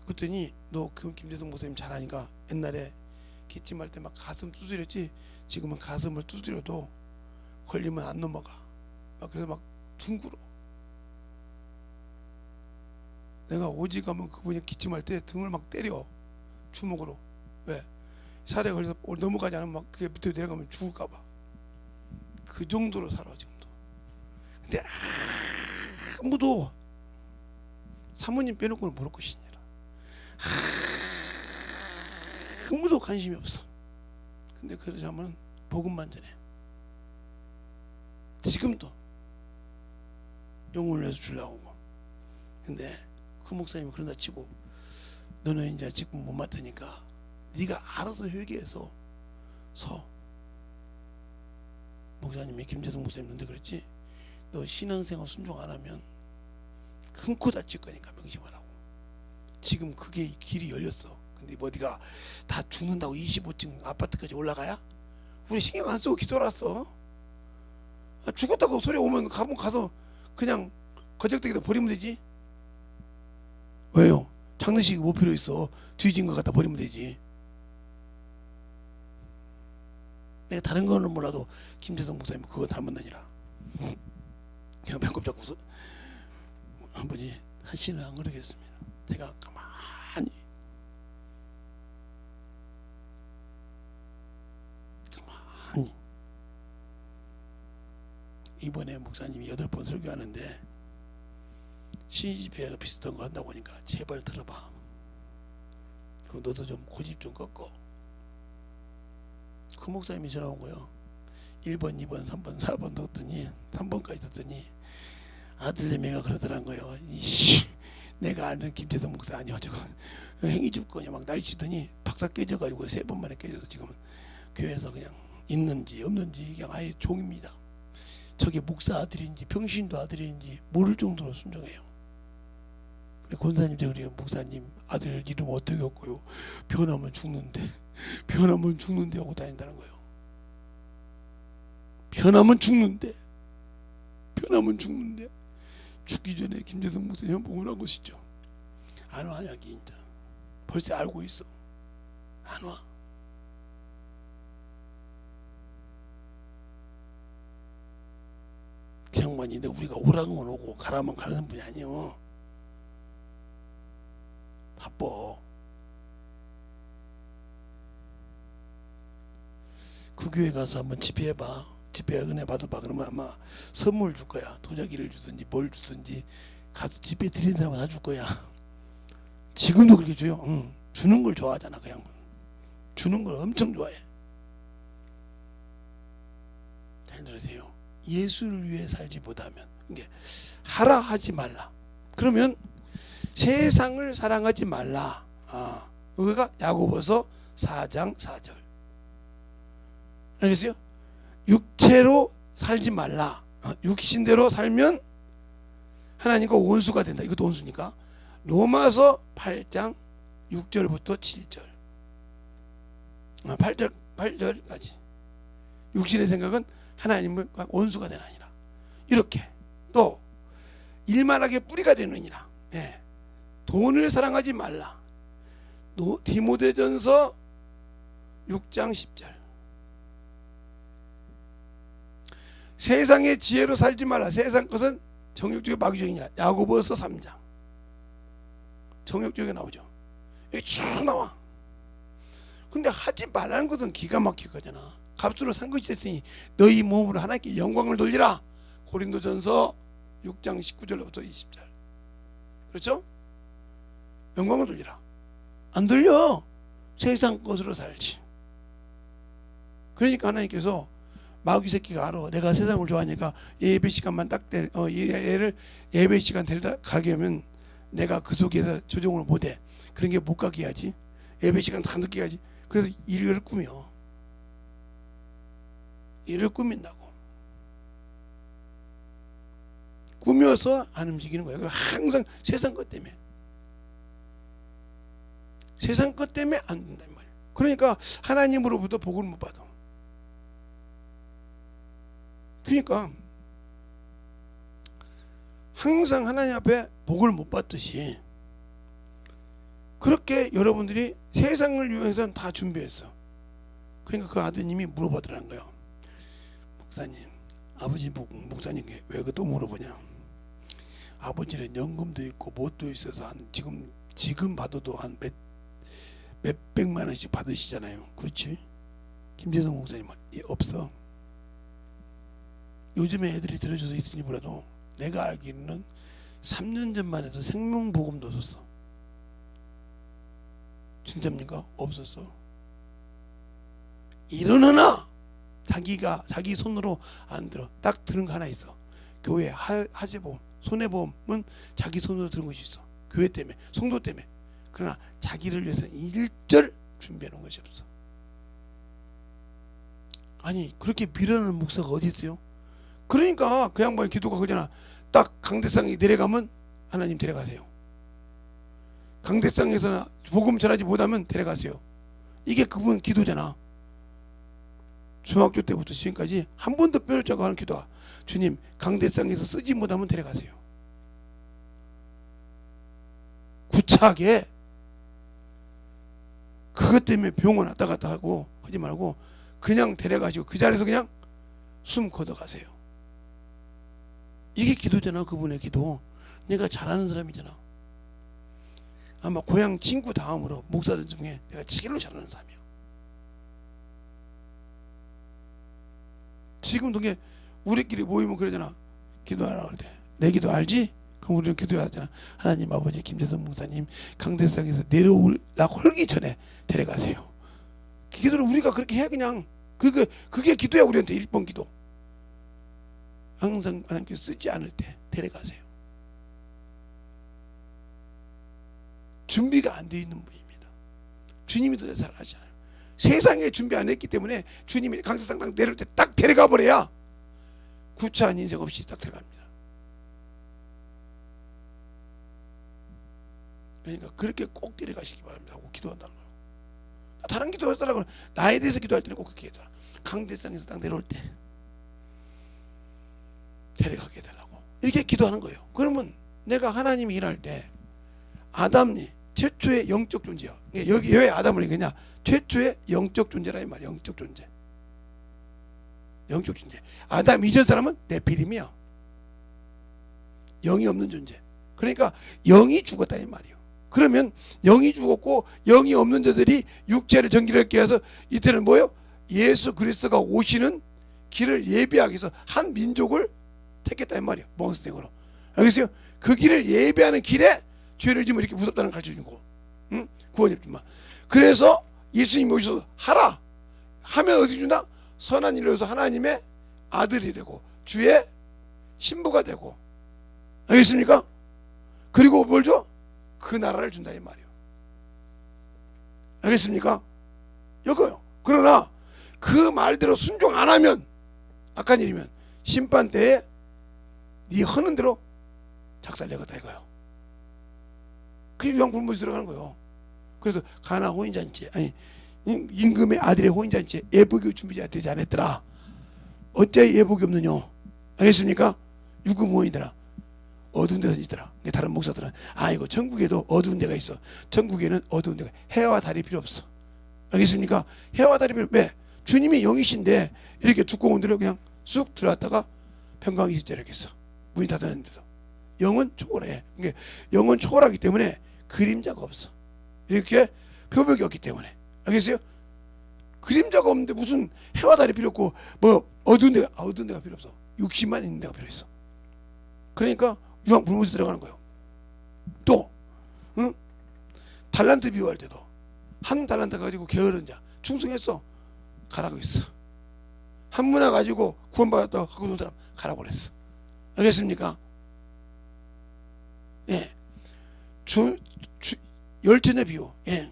그랬더니 너 그 김대성 목사님 잘하니까 옛날에 기침할 때 막 가슴 두드렸지. 지금은 가슴을 두드려도 걸리면 안 넘어가. 막 그래서 막 둥글어. 내가 오직 가면 그분이 기침할 때 등을 막 때려 주먹으로. 왜? 살에 걸려서 넘어가지 않으면 막 그게 밑으로 내려가면 죽을까봐. 그 정도로 살아 지금도. 근데 아무도 사모님 빼놓고는 모를 것이니라. 아무도 관심이 없어. 근데 그러자면 복음만 전해. 지금도 영혼을 위해서 주려고 하고. 근데 그 목사님이 그런다 치고 너는 이제 지금 못 맡으니까 네가 알아서 회개해서 서. 목사님이 김재성 목사님인데 그랬지, 너 신앙생활 순종 안 하면 큰 코 다칠 거니까 명심하라고. 지금 그게 길이 열렸어. 근데 뭐 네가 다 죽는다고 25층 아파트까지 올라가야? 우리 신경 안 쓰고 기도했어. 죽었다고 소리 오면 가서 그냥 거적대기다 버리면 되지. 왜요? 장례식이 뭐 필요 있어. 뒤진 거 갖다 버리면 되지. 내가 다른 거는 몰라도 김재성 목사님 그거 닮았느니라. 그냥 배꼽 잡고서 아버지 다시는 안 그러겠습니다. 제가 가만히 이번에 목사님이 8번 설교하는데 CGP가 비슷한 거 한다고 하니까 제발 들어봐. 그럼 너도 좀 고집 좀 꺾어. 그 목사님이 전화 온 거예요. 1번, 2번, 3번, 4번 넣었더니 3번까지 듣더니 아들내미가 그러더란 거예요. 내가 아는 김재성 목사 아니야. 저거 행위 줄 거냐 막 날치더니 박사 깨져가지고 3번 만에 깨져서 지금은 교회에서 그냥 있는지 없는지 그냥 아예 종입니다. 저게 목사 아들인지 병신도 아들인지 모를 정도로 순종해요. 권사님 저기 목사님 아들 이름 어떻게 했고요? 변하면 죽는데 하고 다닌다는 거예요. 변하면 죽는데 죽기 전에 김재성 목사님 현봉을 한 것이죠. 안 와. 여기 이제 벌써 알고 있어. 안 와. 양반인데 우리가 오라면 오고 가라면 가는 분이 아니요. 바빠. 그 교회 가서 한번 집회해봐. 집회 은혜 받아봐. 그러면 아마 선물 줄 거야. 도자기를 주든지 뭘 주든지 가서 집회 드리는 사람은 다 줄 거야. 지금도 그렇게 줘요. 응. 주는 걸 좋아하잖아. 그 양반. 주는 걸 엄청 좋아해. 잘 들으세요. 예수를 위해 살지 못하면 이게 하라 하지 말라. 그러면 세상을 사랑하지 말라. 여기가 야고보서 4장 4절. 알겠어요? 육체로 살지 말라. 육신대로 살면 하나님과 원수가 된다. 이것도 원수니까. 로마서 8장 6절부터 7절. 8절까지. 육신의 생각은 하나님과 원수가 되나니라. 이렇게 또 일만하게 뿌리가 되느니라. 예. 돈을 사랑하지 말라. 디모데전서 6장 10절. 세상의 지혜로 살지 말라. 세상 것은 정욕적이고 마귀적이니라. 야고보서 3장. 정욕적이 나오죠. 여기 쭉 나와. 근데 하지 말라는 것은 기가 막힐 거잖아. 값으로 산 것이 됐으니 너희 몸으로 하나님께 영광을 돌리라. 고린도전서 6장 19절부터 20절. 그렇죠? 영광을 돌리라. 안 돌려. 세상 것으로 살지. 그러니까 하나님께서 마귀 새끼가 알아. 내가 세상을 좋아하니까 예배 시간만 얘를 예배 시간 데려다 가게 하면 내가 그 속에서 조정을 못해. 그런 게 못 가게 해야지. 예배 시간 다 늦게 해야지. 그래서 일을 꾸며. 일을 꾸민다고. 꾸며서 안 움직이는 거예요. 항상 세상 것 때문에. 세상 것 때문에 안 된단 말이에요. 그러니까 하나님으로부터 복을 못 받아. 그러니까 항상 하나님 앞에 복을 못 받듯이 그렇게 여러분들이 세상을 위해서는 다 준비했어. 그러니까 그 아드님이 물어보더라는 거예요. 목사님, 아버지 목사님께 왜 그 또 물어보냐. 아버지는 연금도 있고 뭣도 있어서 한 지금 받아도 한 몇백만 원씩 받으시잖아요. 그렇지? 김재성 목사님 없어. 요즘에 애들이 들어줘서 있으니 몰라도 내가 알기로는 3년 전만 해도 생명보험도 없었어. 진짜입니까? 없었어. 이러나 자기 손으로 안 들어. 딱 들은 거 하나 있어. 교회 하재보험, 손해보험은 자기 손으로 들은 것이 있어. 교회 때문에, 성도 때문에. 그러나 자기를 위해서는 일절 준비해 놓은 것이 없어. 아니 그렇게 미련한 목사가 어디 있어요? 그러니까 그 양반의 기도가 그잖아. 딱 강대상에 내려가면 하나님 데려가세요. 강대상에서나 복음 전하지 못하면 데려가세요. 이게 그분 기도잖아. 중학교 때부터 지금까지 한 번도 빼놓지 않고 하는 기도가 주님 강대상에서 쓰지 못하면 데려가세요. 구차하게 그것 때문에 병원 왔다 갔다 하고 하지 말고 그냥 데려가시고 그 자리에서 그냥 숨 걷어가세요. 이게 기도잖아. 그분의 기도. 내가 잘하는 사람이잖아. 아마 고향 친구 다음으로 목사들 중에 내가 제일로 잘하는 사람이야. 지금도 우리끼리 모이면 그러잖아. 기도하라고 할 때 내 기도 알지? 그럼 우리는 기도하잖아. 하나님 아버지 김재성 목사님 강대상에서 내려오려고 헐기 전에 데려가세요. 기도를 우리가 그렇게 해. 그냥 그게 기도야. 우리한테 1번 기도. 항상 하나님께 쓰지 않을 때 데려가세요. 준비가 안 되어 있는 분입니다. 주님이 더 잘 아시잖아요. 세상에 준비 안 했기 때문에 주님이 강대상 딱 내려올 때 딱 데려가 버려야 구차한 인생 없이 딱 들어갑니다. 그러니까 그렇게 꼭 데려가시기 바랍니다. 하고 기도한다는 거예요. 다른 기도하더라고요. 나에 대해서 기도할 때는 꼭 그렇게 해줘라. 강대상에서 딱 내려올 때 데려가게 해달라고 이렇게 기도하는 거예요. 그러면 내가 하나님이 일할 때 아담이 최초의 영적 존재야. 여기 왜 아담을 얘기하냐? 최초의 영적 존재라 이 말이야. 영적 존재. 영적 존재. 아담 이전 사람은 네피림이야. 영이 없는 존재. 그러니까 영이 죽었다 이 말이에요. 그러면 영이 죽었고 영이 없는 자들이 육체를 정결하게 해서 이때는 뭐예요? 예수 그리스도가 오시는 길을 예비하기 위해서 한 민족을 택했다 이 말이에요. 몽스탱으로. 알겠어요? 그 길을 예비하는 길에 죄를 지으면 이렇게 무섭다는 걸 가르쳐준 거고, 응? 구원이 없지만. 그래서 예수님이 오셔서 하라 하면 어디 준다? 선한 일로 해서 하나님의 아들이 되고 주의 신부가 되고, 알겠습니까? 그리고 뭘 줘? 그 나라를 준다 이 말이에요. 알겠습니까? 이거요. 그러나 그 말대로 순종 안 하면, 악한 일이면 심판 때에 네 하는 대로 작살내겠다 이거요. 그게 유황불문이 들어가는 거예요. 그래서 가나 혼인잔치, 아니 임금의 아들의 혼인잔치에 예복이 준비가 되지 않았더라. 어째 예복이 없느냐? 알겠습니까? 유금혼이더라. 어두운 데서 있더라. 다른 목사들은 이거 천국에도 어두운 데가 있어. 천국에는 어두운 데가, 해와 달이 필요 없어. 알겠습니까? 해와 달이 필요. 왜? 주님이 영이신데 이렇게 두꺼운 데로 그냥 쑥 들어왔다가 평강이 있을 때 있어. 문이 닫았는데도 영은 초월해. 그러니까 영은 초월하기 때문에 그림자가 없어. 이렇게 표벽이 없기 때문에. 알겠어요? 그림자가 없는데 무슨 해와 달이 필요 없고 뭐 어두운 데가 필요 없어. 육신만 있는 데가 필요했어. 그러니까 유황불문에 들어가는 거예요. 또 달란트 비유할 때도 한 달란트 가지고 게으른 자 충성했어, 가라고 했어. 한 문화 가지고 구원받았다 하고 있는 사람 가라고 그랬어. 알겠습니까? 예. 열처녀 비유. 예.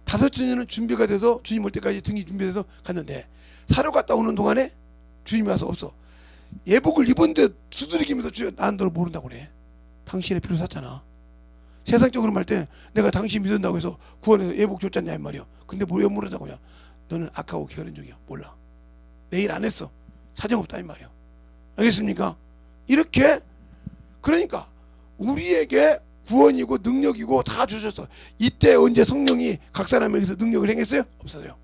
5처녀는 준비가 돼서 주님 올 때까지 등이 준비돼서 갔는데 사료 갔다 오는 동안에 주님이 와서 없어. 예복을 입은데 두드리기면서 주여 난 널 모른다고 그래. 당신의 피로 샀잖아. 세상적으로 말 때 내가 당신 믿는다고 해서 구원해서 예복 줬잖냐 이 말이야. 근데 왜 모른다고 하냐? 너는 악하고 게으른 종이야. 몰라. 내 일 안 했어. 사정없다 이 말이야. 알겠습니까? 이렇게, 그러니까 우리에게 구원이고 능력이고 다 주셨어. 이때 언제 성령이 각 사람에게서 능력을 행했어요? 없어요.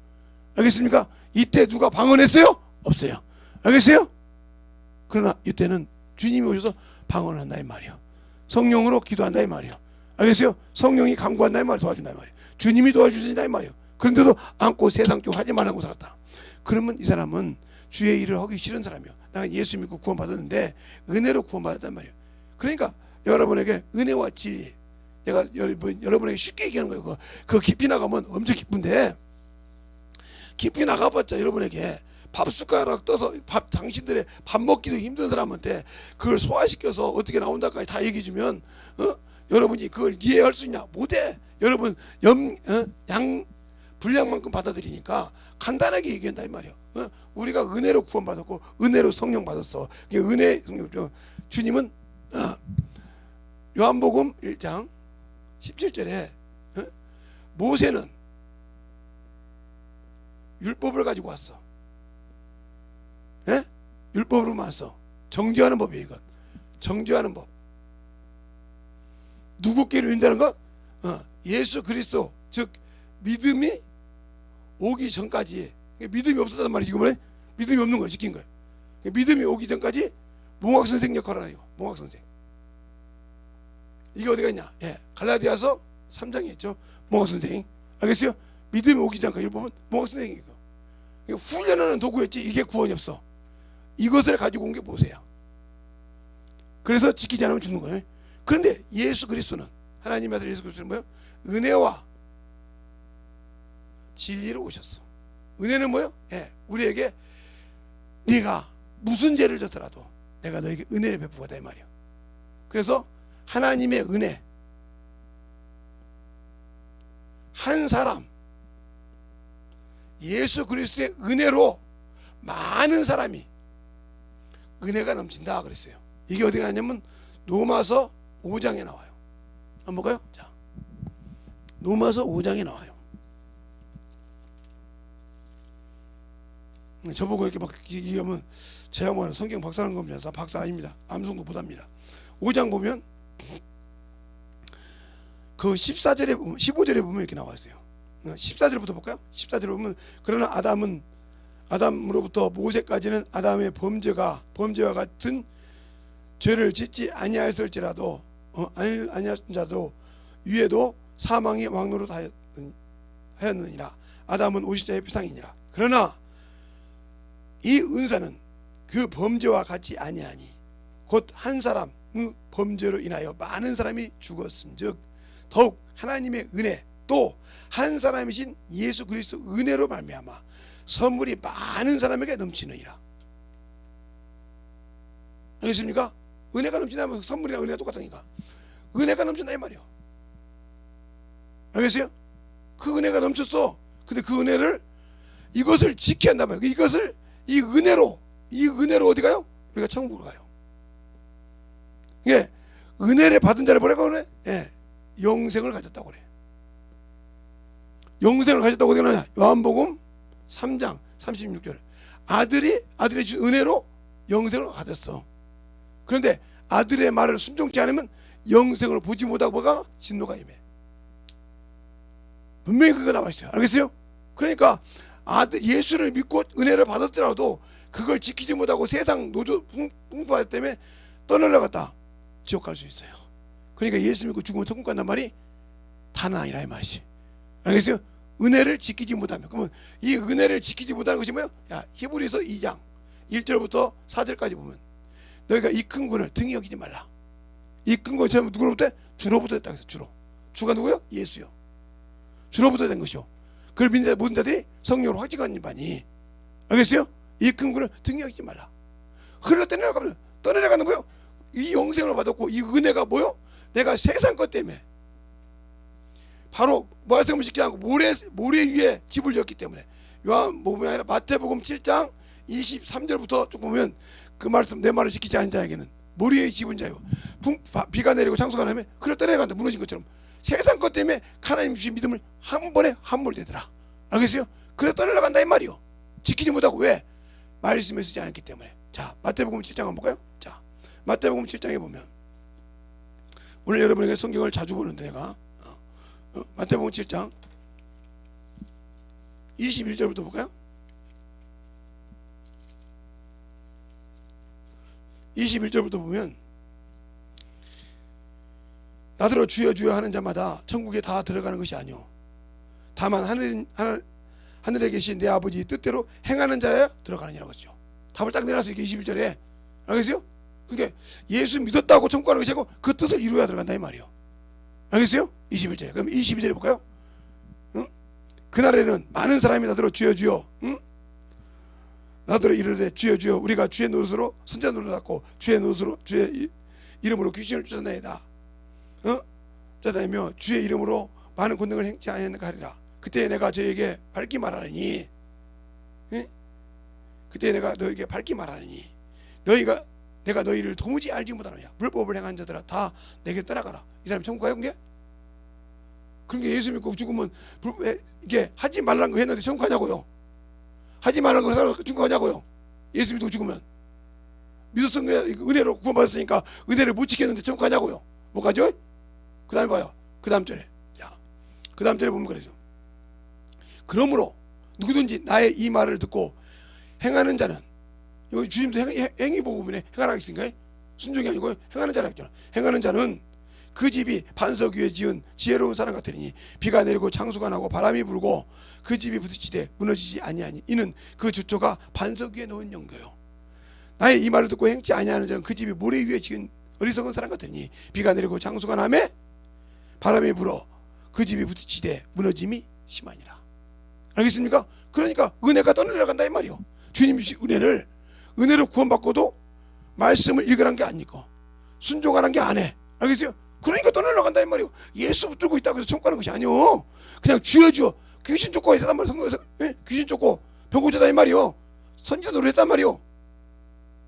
알겠습니까? 이때 누가 방언했어요? 없어요. 알겠어요? 그러나 이때는 주님이 오셔서 방언을 한다 이 말이에요. 성령으로 기도한다 이 말이에요. 알겠어요? 성령이 강구한다 이 말이에요. 도와준다 이 말이에요. 주님이 도와주신다 이 말이에요. 그런데도 안고 세상 쪽 하지 말라고 살았다. 그러면 이 사람은 주의 일을 하기 싫은 사람이에요. 나는 예수 믿고 구원받았는데 은혜로 구원받았단 말이에요. 그러니까 여러분에게 은혜와 진리, 내가 여러분에게 쉽게 얘기하는 거예요. 그 깊이 나가면 엄청 기쁜데, 깊이 나가봤자 여러분에게 밥 숟가락 떠서 당신들의 밥 먹기도 힘든 사람한테 그걸 소화시켜서 어떻게 나온다까지 다 얘기해주면 여러분이 그걸 이해할 수 있냐? 못해. 여러분 양 분량만큼 받아들이니까 간단하게 얘기한다 이 말이야. 우리가 은혜로 구원받았고 은혜로 성령 받았어. 은혜 성령. 주님은 요한복음 1장 17절에 모세는 율법을 가지고 왔어. 예? 율법으로 왔어. 정죄하는 법이에요. 이건 정죄하는 법. 누구께로 인다는 것? 예수 그리스도, 즉 믿음이 오기 전까지. 믿음이 없었단 말이지. 이거 믿음이 없는 거 시킨 거예요. 믿음이 오기 전까지 몽학 선생 역할을 해요. 몽학 선생. 이게 어디가 있냐? 예, 갈라디아서 3장에 있죠. 몽학 선생. 알겠어요? 믿음이 오기 전까지 보면 몽학 선생이고. 훈련하는 도구였지. 이게 구원이 없어. 이것을 가지고 온 게 모세야. 그래서 지키지 않으면 죽는 거예요. 그런데 예수 그리스도는, 하나님의 아들 예수 그리스도는 뭐예요? 은혜와 진리로 오셨어. 은혜는 뭐예요? 예, 우리에게 네가 무슨 죄를 졌더라도 내가 너에게 은혜를 베푸겠다 이 말이에요. 그래서 하나님의 은혜, 한 사람 예수 그리스도의 은혜로 많은 사람이 은혜가 넘친다 그랬어요. 이게 어디가 있냐면 로마서 5장에 나와요. 한번 볼까요? 자, 로마서 5장에 나와요. 저보고 이렇게 막 얘기하면 제 양반은 성경 박사라는 겁니다. 박사 아닙니다. 암송도 못합니다. 5장 보면 그 14절에 보면, 15절에 보면 이렇게 나와 있어요. 14절부터 볼까요? 14절에 보면 그러나 아담으로부터 모세까지는 아담의 범죄와 같은 죄를 짓지 아니하였을지라도 아니하였던 자도 위에도 사망이 왕노릇 하였느니라. 아담은 오실자의 표상이니라. 그러나 이 은사는 그 범죄와 같지 아니하니 곧 한 사람의 범죄로 인하여 많은 사람이 죽었은즉 더욱 하나님의 은혜 또 한 사람이신 예수 그리스도 은혜로 말미암아 선물이 많은 사람에게 넘치느니라. 알겠습니까? 은혜가 넘친다면 선물이랑 은혜가 똑같으니까 은혜가 넘친다 이 말이요. 알겠어요? 그 은혜가 넘쳤어. 근데 그 은혜를 이것을 지켜야 한단 말이에요. 이것을 이 은혜로 어디 가요? 우리가 천국으로 가요. 예, 은혜를 받은 자를 뭐라고 그래? 예, 영생을 가졌다고 그래. 영생을 가졌다고 그러냐? 요한복음 3장 36절. 아들이 준 은혜로 영생을 가졌어. 그런데 아들의 말을 순종치 않으면 영생을 보지 못하고 뭐가? 진노가 임해. 분명히 그거 나와 있어요. 알겠어요? 그러니까 예수를 믿고 은혜를 받았더라도 그걸 지키지 못하고 세상 노조 풍파하기 때문에 떠나려갔다 지옥 갈 수 있어요. 그러니까 예수 믿고 죽으면 천국 간단 말이 다는 아니라 이 말이지. 알겠어요? 은혜를 지키지 못하면. 그러면 이 은혜를 지키지 못하는 것이 뭐예요? 야, 히브리서 2장 1절부터 4절까지 보면 너희가 이 큰 군을 등히 여기지 말라. 이 큰 군 처음 누구로부터? 주로부터 됐다 그래서 주로. 주가 누구요? 예수요. 주로부터 된 것이요. 그걸 믿는 모든 자들이 성령으로 확증하는 바니. 알겠어요? 이 큰 군을 등히 여기지 말라. 흘러 떠내려가는 거요. 이 영생을 받았고 이 은혜가 뭐요? 내가 세상 것 때문에 바로 말씀을 지키지 않고 모래 위에 집을 지었기 때문에. 요한복음이 아니라 마태복음 7장 23절부터 쭉 보면 그 말씀 내 말을 지키지 않은 자에게는 모래 위에 집은 자요 비가 내리고 창수가 나면 흘러 떠내려간다. 무너진 것처럼 세상 것 때문에 하나님 주신 믿음을 한 번에 함몰되더라. 알겠어요? 그래 떠내려간다 이 말이요. 지키지 못하고 왜? 말씀에 쓰지 않았기 때문에. 자, 마태복음 7장 한번 볼까요? 자, 마태복음 7장에 보면 오늘 여러분에게 성경을 자주 보는데 내가 마태복음 7장 21절부터 볼까요? 21절부터 보면 나더러 주여 주여 하는 자마다 천국에 다 들어가는 것이 아니오 다만 하늘에 계신 내 아버지 뜻대로 행하는 자야 들어가느니라고 했죠. 답을 딱 내놨어요. 이게 21절에. 알겠어요? 그러니까 예수 믿었다고 천국 가는 것이 아니고 그 뜻을 이루어야 들어간다 이 말이에요. 알겠어요? 21절에. 그럼 22절에 볼까요? 응? 그날에는 많은 사람이 나더러 주여 주여 나더러 이르되 주여 주여 우리가 주의 노릇으로 선자 노릇하고 주의 이름으로 귀신을 쫓아내다 쫓아내며 주의 이름으로 많은 권능을 행치 아니하는가 하리라. 그때 내가 저에게 밝히 말하느니 그때 내가 너에게 밝히 말하느니 내가 너희를 도무지 알지 못하느냐. 불법을 행한 자들아 다 내게 떠나가라. 이 사람이 천국 가요? 그러니까 예수 믿고 죽으면 이게 하지 말라는 거 했는데 천국 가냐고요. 하지 말라는 거 사람 천국 가냐고요. 예수 믿고 죽으면 믿었으니까 은혜로 구원받았으니까 은혜를 못 지켰는데 천국 가냐고요. 못 가죠? 그 다음에 봐요. 그 다음 절에. 자, 그 다음 절에 보면 그러죠. 그러므로 누구든지 나의 이 말을 듣고 행하는 자는, 여기 주님도 행위 복음이네. 행하라 했으니까 순종이 아니고 행하는 자라 했잖아. 행하는 자는 그 집이 반석 위에 지은 지혜로운 사람 같으니 비가 내리고 창수가 나고 바람이 불고 그 집이 부딪히되 무너지지 아니하니 이는 그 주초가 반석 위에 놓은 연고요. 나의 이 말을 듣고 행치 아니하는 자는 그 집이 모래 위에 지은 어리석은 사람 같으니 비가 내리고 창수가 나매 바람이 불어 그 집이 부딪히되 무너짐이 심하니라. 알겠습니까? 그러니까 은혜가 떠내려간다 이 말이요. 주님 주신 은혜로 구원받고도 말씀을 읽으란 게 아니고 순종하란 게 안 해. 알겠어요? 그러니까 떠내려간다 이 말이요. 예수 붙들고 있다고 해서 천국 가는 것이 아니요. 그냥 주여 귀신 쫓고 했단 말이야. 성경에서 귀신 쫓고 병 고쳤다 이 말이요. 선지자 노릇 했단 말이요.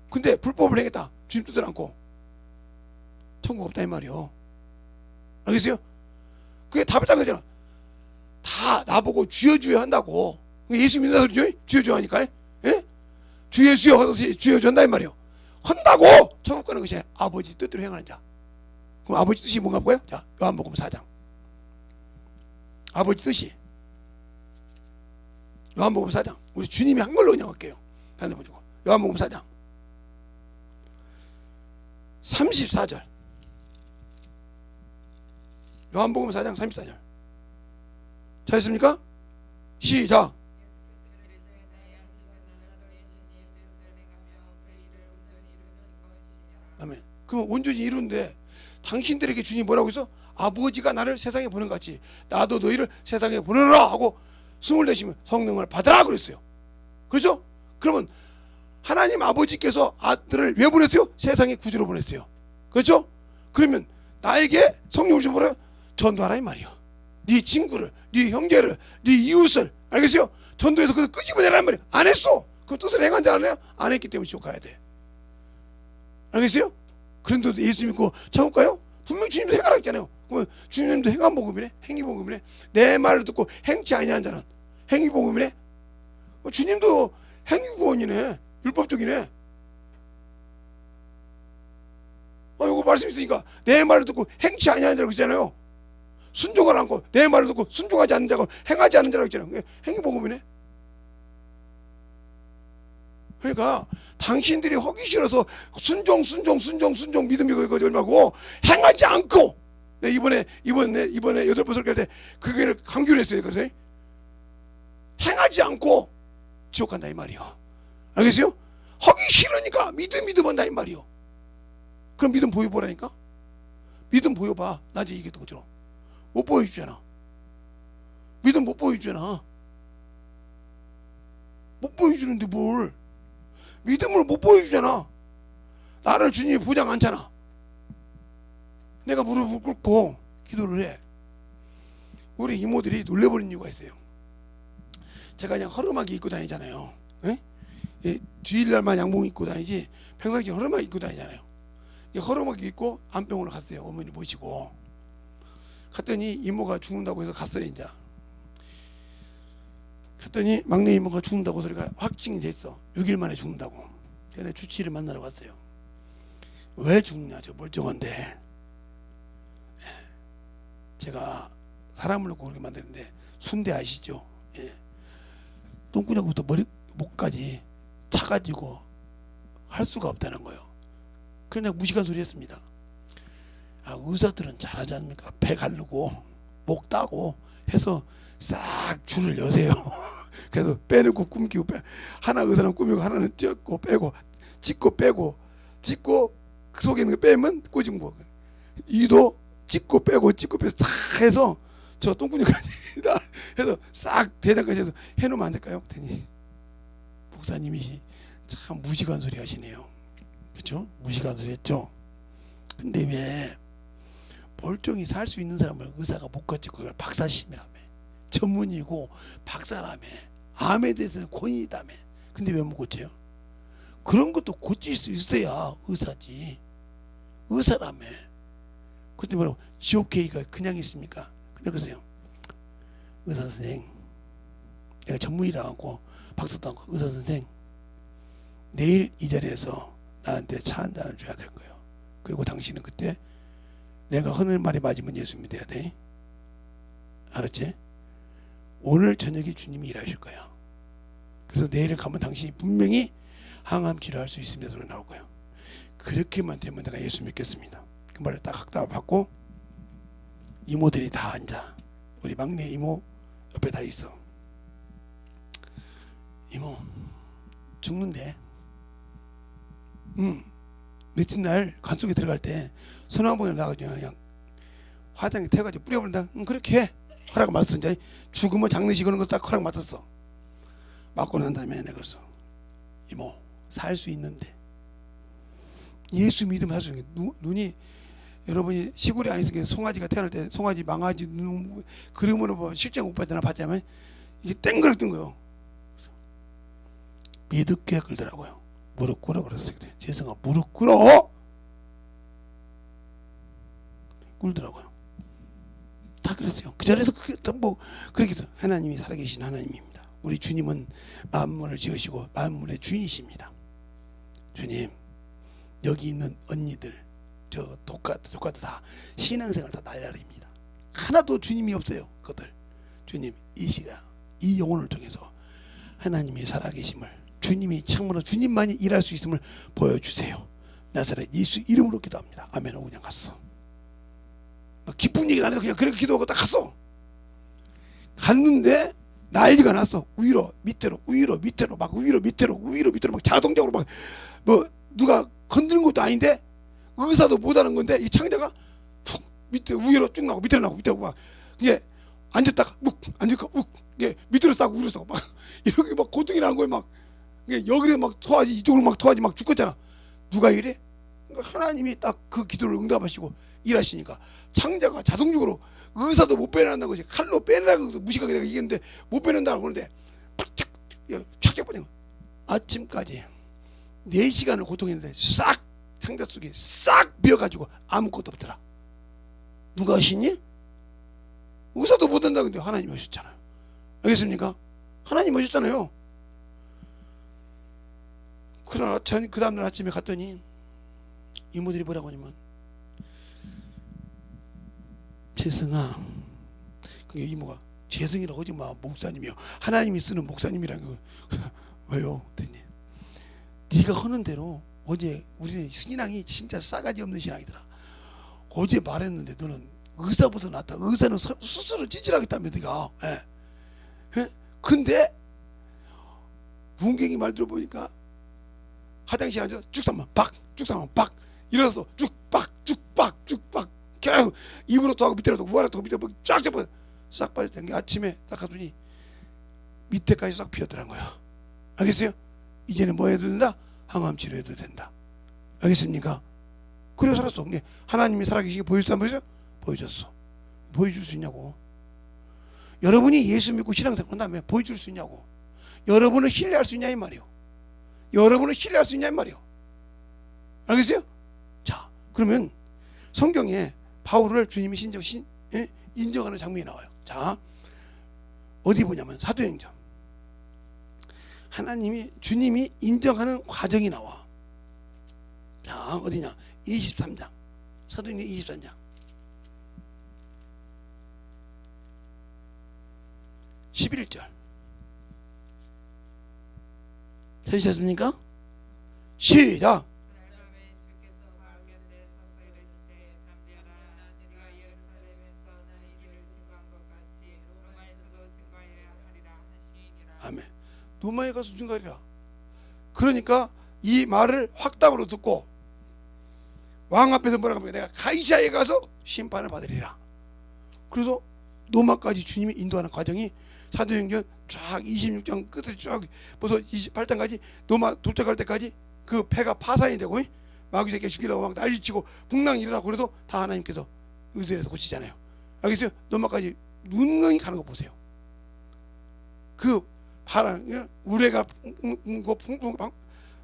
근데 불법을 행했다. 주님 뜻을 않고 천국 없다 이 말이요. 알겠어요? 그게 답을 딴 거잖아. 다 나보고 주여 한다고. 예수 믿는 사람이죠? 주여 하니까. 예? 주 예수여 하듯이 주여 한다 이 말이요. 한다고 천국 가는 것이 아버지 뜻대로 행하는 자. 그럼 아버지 뜻이 뭔가 보여요? 자, 요한복음 4장. 아버지 뜻이. 요한복음 4장. 우리 주님이 한 걸로 그냥 할게요. 요한복음 4장. 34절. 요한복음 4장 34절. 찾았습니까? 시작. 아멘. 그럼 온전히 이루는데 당신들에게 주님이 뭐라고 했어? 아버지가 나를 세상에 보낸 것 같이 나도 너희를 세상에 보내라 하고 숨을 내쉬면 성령을 받으라 그랬어요. 그렇죠? 그러면 하나님 아버지께서 아들을 왜 보냈어요? 세상에 구주로 보냈어요. 그렇죠? 그러면 나에게 성령을 좀 뭐래요? 전도하라 이 말이요. 네 친구를, 네 형제를, 네 이웃을, 알겠어요? 전도해서 그걸 끄집어내라는 말이에요. 안 했어. 그 뜻을 행한지 안 해요? 안 했기 때문에 지옥 가야 돼. 알겠어요? 그런데도 예수 믿고 천국 가요? 분명 주님도 행하라 했잖아요. 그러면 주님도 행한복음이네, 행위복음이네. 내 말을 듣고 행치 아니한 자는 행위복음이네. 주님도 행위구원이네, 율법적이네. 이거 말씀 있으니까 내 말을 듣고 행치 아니한 자라고 했잖아요. 순종을 않고 내 말을 듣고 순종하지 않는 자고 행하지 않는 자라고 했잖아요. 행위복음이네. 그러니까 당신들이 하기 싫어서 순종 믿음이 그거 얼마고 행하지 않고 이번에 8번 설교할 때 그게 강조를 했어요. 그래서 행하지 않고 지옥 간다 이 말이요. 알겠어요? 하기 싫으니까 믿음 한다 이 말이요. 그럼 믿음 보여보라니까. 믿음 보여봐. 낮에 얘기했던 것처럼 못 보여주잖아. 믿음 못 보여주잖아. 못 보여주는데 뭘 믿음을 못 보여주잖아. 나를 주님이 보장 않잖아. 내가 무릎을 꿇고 기도를 해. 우리 이모들이 놀래버린 이유가 있어요. 제가 그냥 허름하게 입고 다니잖아요. 주일날만 양복 입고 다니지 평상시에 허름하게 입고 다니잖아요. 허름하게 입고 안병원을 갔어요. 어머니 모시고 갔더니 이모가 죽는다고 해서 갔어요. 이제 갔더니 막내 이모가 죽는다고 소리가 확증이 됐어. 6일 만에 죽는다고. 그래서 주치의를 만나러 갔어요. 왜 죽냐 저 멀쩡한데. 제가 사람을 놓고 그렇게 만드는데 순대 아시죠? 똥구녕부터 목까지 차가지고 할 수가 없다는 거예요. 그냥 무식한 소리 했습니다. 의사들은 잘하지 않습니까? 배 가르고 목 따고 해서 싹 줄을 여세요. 그래서 빼놓고 꿈기고 하나 의사는 꾸미고 하나는 찢고 빼고 찢고 빼고 찢고 그 속에 있는 거 빼면 꼬집은 거. 이도 찢고 빼고 싹 해서 저 똥구녕까지 해서 싹 대장까지 해서 해놓으면 안 될까요? 그랬더니 목사님이 참 무식한 소리 하시네요. 그렇죠? 무식한 소리 했죠. 근데 왜 멀쩡히 살 수 있는 사람을 의사가 못 고치고 그걸 박사심이라며, 전문이고 박사라며, 암에 대해서는 권위 있다며. 근데 왜 못 고쳐요? 그런 것도 고칠 수 있어야 의사지. 의사라며. 그때 뭐라고 지옥 계기가 그냥 있습니까? 그러세요. 의사 선생, 내가 전문이라 하고 박사도 하고 의사 선생, 내일 이 자리에서 나한테 차 한 잔을 줘야 될 거예요. 그리고 당신은 그때 내가 하는 말이 맞으면 예수 믿어야 돼. 알았지? 오늘 저녁에 주님이 일하실 거야. 그래서 내일 가면 당신이 분명히 항암 치료할 수 있습니다 소리 나올 거예요. 그렇게만 되면 내가 예수 믿겠습니다. 그 말을 딱 확답을 받고 이모들이 다 앉아. 우리 막내 이모 옆에 다 있어. 이모 죽는데 며칠 날 관속에 들어갈 때 소나무에 나가지고 그냥 화장에 태가지고 뿌려버린다. 그렇게 해. 허락 맡았어. 이제 죽으면 장례식 그런 거 딱 허락 맡았어. 맞고 난 다음에 내가 그랬어. 이모 살 수 있는데 예수 믿으면 살 수 있는 게 눈이 여러분이 시골에 안 있으니까 송아지가 태어날 때 송아지 망아지 눈 그림으로 보면 실제 못 봤잖아. 봤자면 이게 땡그랗 뜬 거예요. 믿을게 그러더라고요. 무릎 꿇어 그랬어요. 그래. 재성아 무릎 꿇어. 꿇더라고요. 다 그랬어요. 그 자리에서 뭐 그렇게 하나님이 살아계신 하나님입니다. 우리 주님은 만물을 지으시고 만물의 주인이십니다. 주님 여기 있는 언니들 저 독가도 다 신앙생활 다 날라리입니다. 하나도 주님이 없어요. 그들 주님 이 시간 이 영혼을 통해서 하나님이 살아계심을 주님이 참으로 주님만이 일할 수 있음을 보여주세요. 나사렛 예수 이름으로 기도합니다. 아멘 하고 그냥 갔어. 막 기쁜 얘기는 안 해서 그냥 그렇게 기도하고 딱 갔어. 갔는데 난리가 났어. 위로 밑으로 위로 밑으로 막 위로 밑으로 위로 밑으로 막 자동적으로 막 뭐 누가 건드는 것도 아닌데 의사도 못하는 건데 이 창자가 푹 밑에 위로 쭉 나고 밑으로 나고 밑으로 막 이게 앉았다가 묵 앉을까 묵 이게 밑으로 싸고 위로 싸고 막 이렇게 막 고통이 나는 거예요. 막 이게 여기를 막 토하지 이쪽으로 막 토하지 막 죽겠잖아. 누가 이래? 그러니까 하나님이 딱 그 기도를 응답하시고 일하시니까 창자가 자동적으로 의사도 못 빼낸다는 것이 칼로 빼내라고 무식하게 내가 얘기했는데 못 빼낸다고 그러는데 팍착 착착 아침까지 4시간을 고통했는데 싹 창자 속에 싹 비어가지고 아무것도 없더라. 누가 하시니? 의사도 못 한다고 했는데 하나님이 하셨잖아요. 알겠습니까? 하나님이 하셨잖아요. 그러나 전 그 다음날 아침에 갔더니 이모들이 뭐라고 하냐면 재승아, 그게 이모가 재승이라고 하지 마, 목사님이요. 하나님이 쓰는 목사님이라는 거. 왜요? 그랬더니 네가 하는 대로 어제 우리는 신앙이 진짜 싸가지 없는 신앙이더라. 어제 말했는데 너는 의사보다 낫다. 의사는 스스로 찌질하겠다며 네가. 예. 예? 근데 문경이 말 들어보니까 화장실 앉아서 쭉삼만 박 쭉삼만 박 일어나서 쭉박 쭉박 쭉박 계속 입으로 토하고 밑으로 토하고 우아로 토하고 밑으로 쫙 잡아 싹 빠졌던 게 아침에 딱 가더니 밑에까지 싹 비었더란 거야. 알겠어요? 이제는 뭐 해도 된다? 항암 치료해도 된다. 알겠습니까? 그래 살았어. 근데 하나님이 살아계시게 보여줬다 안 보여줘? 보여줬어. 보여줄 수 있냐고. 여러분이 예수 믿고 신앙생활 한 다음에 보여줄 수 있냐고. 여러분을 신뢰할 수 있냐 이 말이요. 여러분을 신뢰할 수 있냐 이 말이요. 알겠어요? 자, 그러면 성경에 바울을 주님이 인정하는 장면이 나와요. 자, 어디 보냐면 사도행전. 주님이 인정하는 과정이 나와. 자, 어디냐? 23장. 사도행전 23장. 11절. 찾으셨습니까? 시작. 아멘. 로마에 가서 증거하리라. 그러니까 이 말을 확답으로 듣고 왕 앞에서 뭐라고 합니까? 내가 가이사에 가서 심판을 받으리라. 그래서 로마까지 주님이 인도하는 과정이 사도행전 쫙 26장 끝을 쫙 벌써 28장까지 로마 도착할 때까지 그 배가 파산이 되고 마귀 새끼 죽이려고 막 난리치고 풍랑이 일어나고 그래도 다 하나님께서 의도해서 고치잖아요. 알겠어요? 로마까지 눈능히 가는 거 보세요. 그 바람, 우레가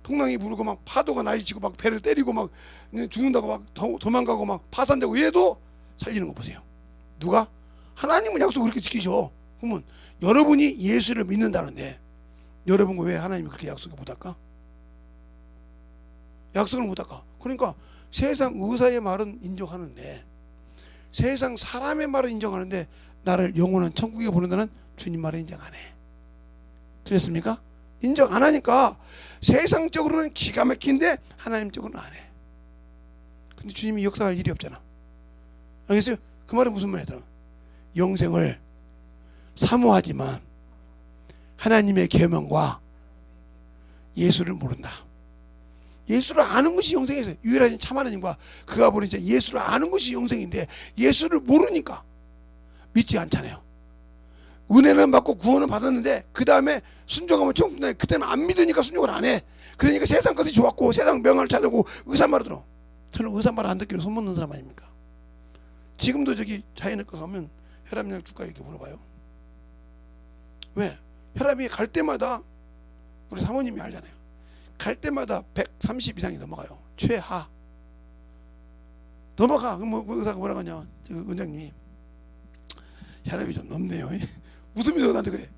풍랑이 불고 막 파도가 난리치고 막 배를 때리고 막 죽는다고 막 도망가고 막 파산되고 얘도 살리는 거 보세요. 누가? 하나님은 약속을 그렇게 지키셔. 그러면 여러분이 예수를 믿는다는데 여러분과 왜 하나님이 그렇게 약속을 못할까? 약속을 못할까? 그러니까 세상 의사의 말은 인정하는데 세상 사람의 말은 인정하는데 나를 영원한 천국에 보낸다는 주님 말을 인정 안 해. 들렸습니까? 인정 안 하니까 세상적으로는 기가 막힌데 하나님적으로는 안 해. 근데 주님이 역사할 일이 없잖아. 알겠어요? 그 말은 무슨 말이야? 영생을 사모하지만 하나님의 계명과 예수를 모른다. 예수를 아는 것이 영생이에요. 유일하신 참 하나님과 그가 보는 예수를 아는 것이 영생인데 예수를 모르니까 믿지 않잖아요. 은혜는 받고 구원은 받았는데 그 다음에 순종하면 천국 간다. 그때는 안 믿으니까 순종을 안 해. 그러니까 세상 것이 좋았고 세상 명화를 찾고 의사 말을 들어. 저는 의사 말 안 듣기로 손먹는 사람 아닙니까? 지금도 저기 자연의과 가면 혈압약 줄까 이렇게 물어봐요. 왜? 혈압이 갈 때마다 우리 사모님이 알잖아요. 갈 때마다 130 이상이 넘어가요. 최하. 넘어가. 그럼 뭐 의사가 뭐라고 하냐? 저 원장님이 혈압이 좀 높네요. 웃으면서 나한테 그래.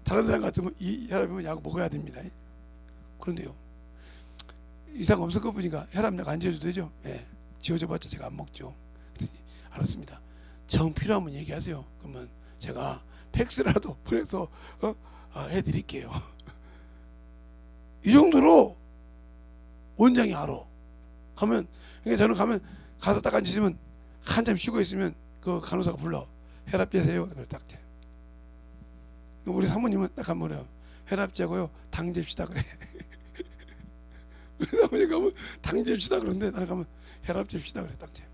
다른 사람 같으면 이 혈압이면 약 먹어야 됩니다. 그런데요. 이상 없을 거 보니까 혈압약 안 지어줘도 되죠? 예. 지어줘봤자 제가 안 먹죠. 알았습니다. 정 필요하면 얘기하세요. 그러면 제가 팩스라도 보내서 해드릴게요. 이 정도로 원장이 알아. 가면, 그러니까 저는 가면 가서 딱 앉으시면 한참 쉬고 있으면 그 간호사가 불러. 혈압 재세요. 그래 딱 재. 우리 사모님은 딱 하면 뭐래요? 혈압 재고요. 당 잽시다 그래. 우리 사모님 가면 당 잽시다 그러는데 나는 가면 혈압 잽시다 그래 딱 재.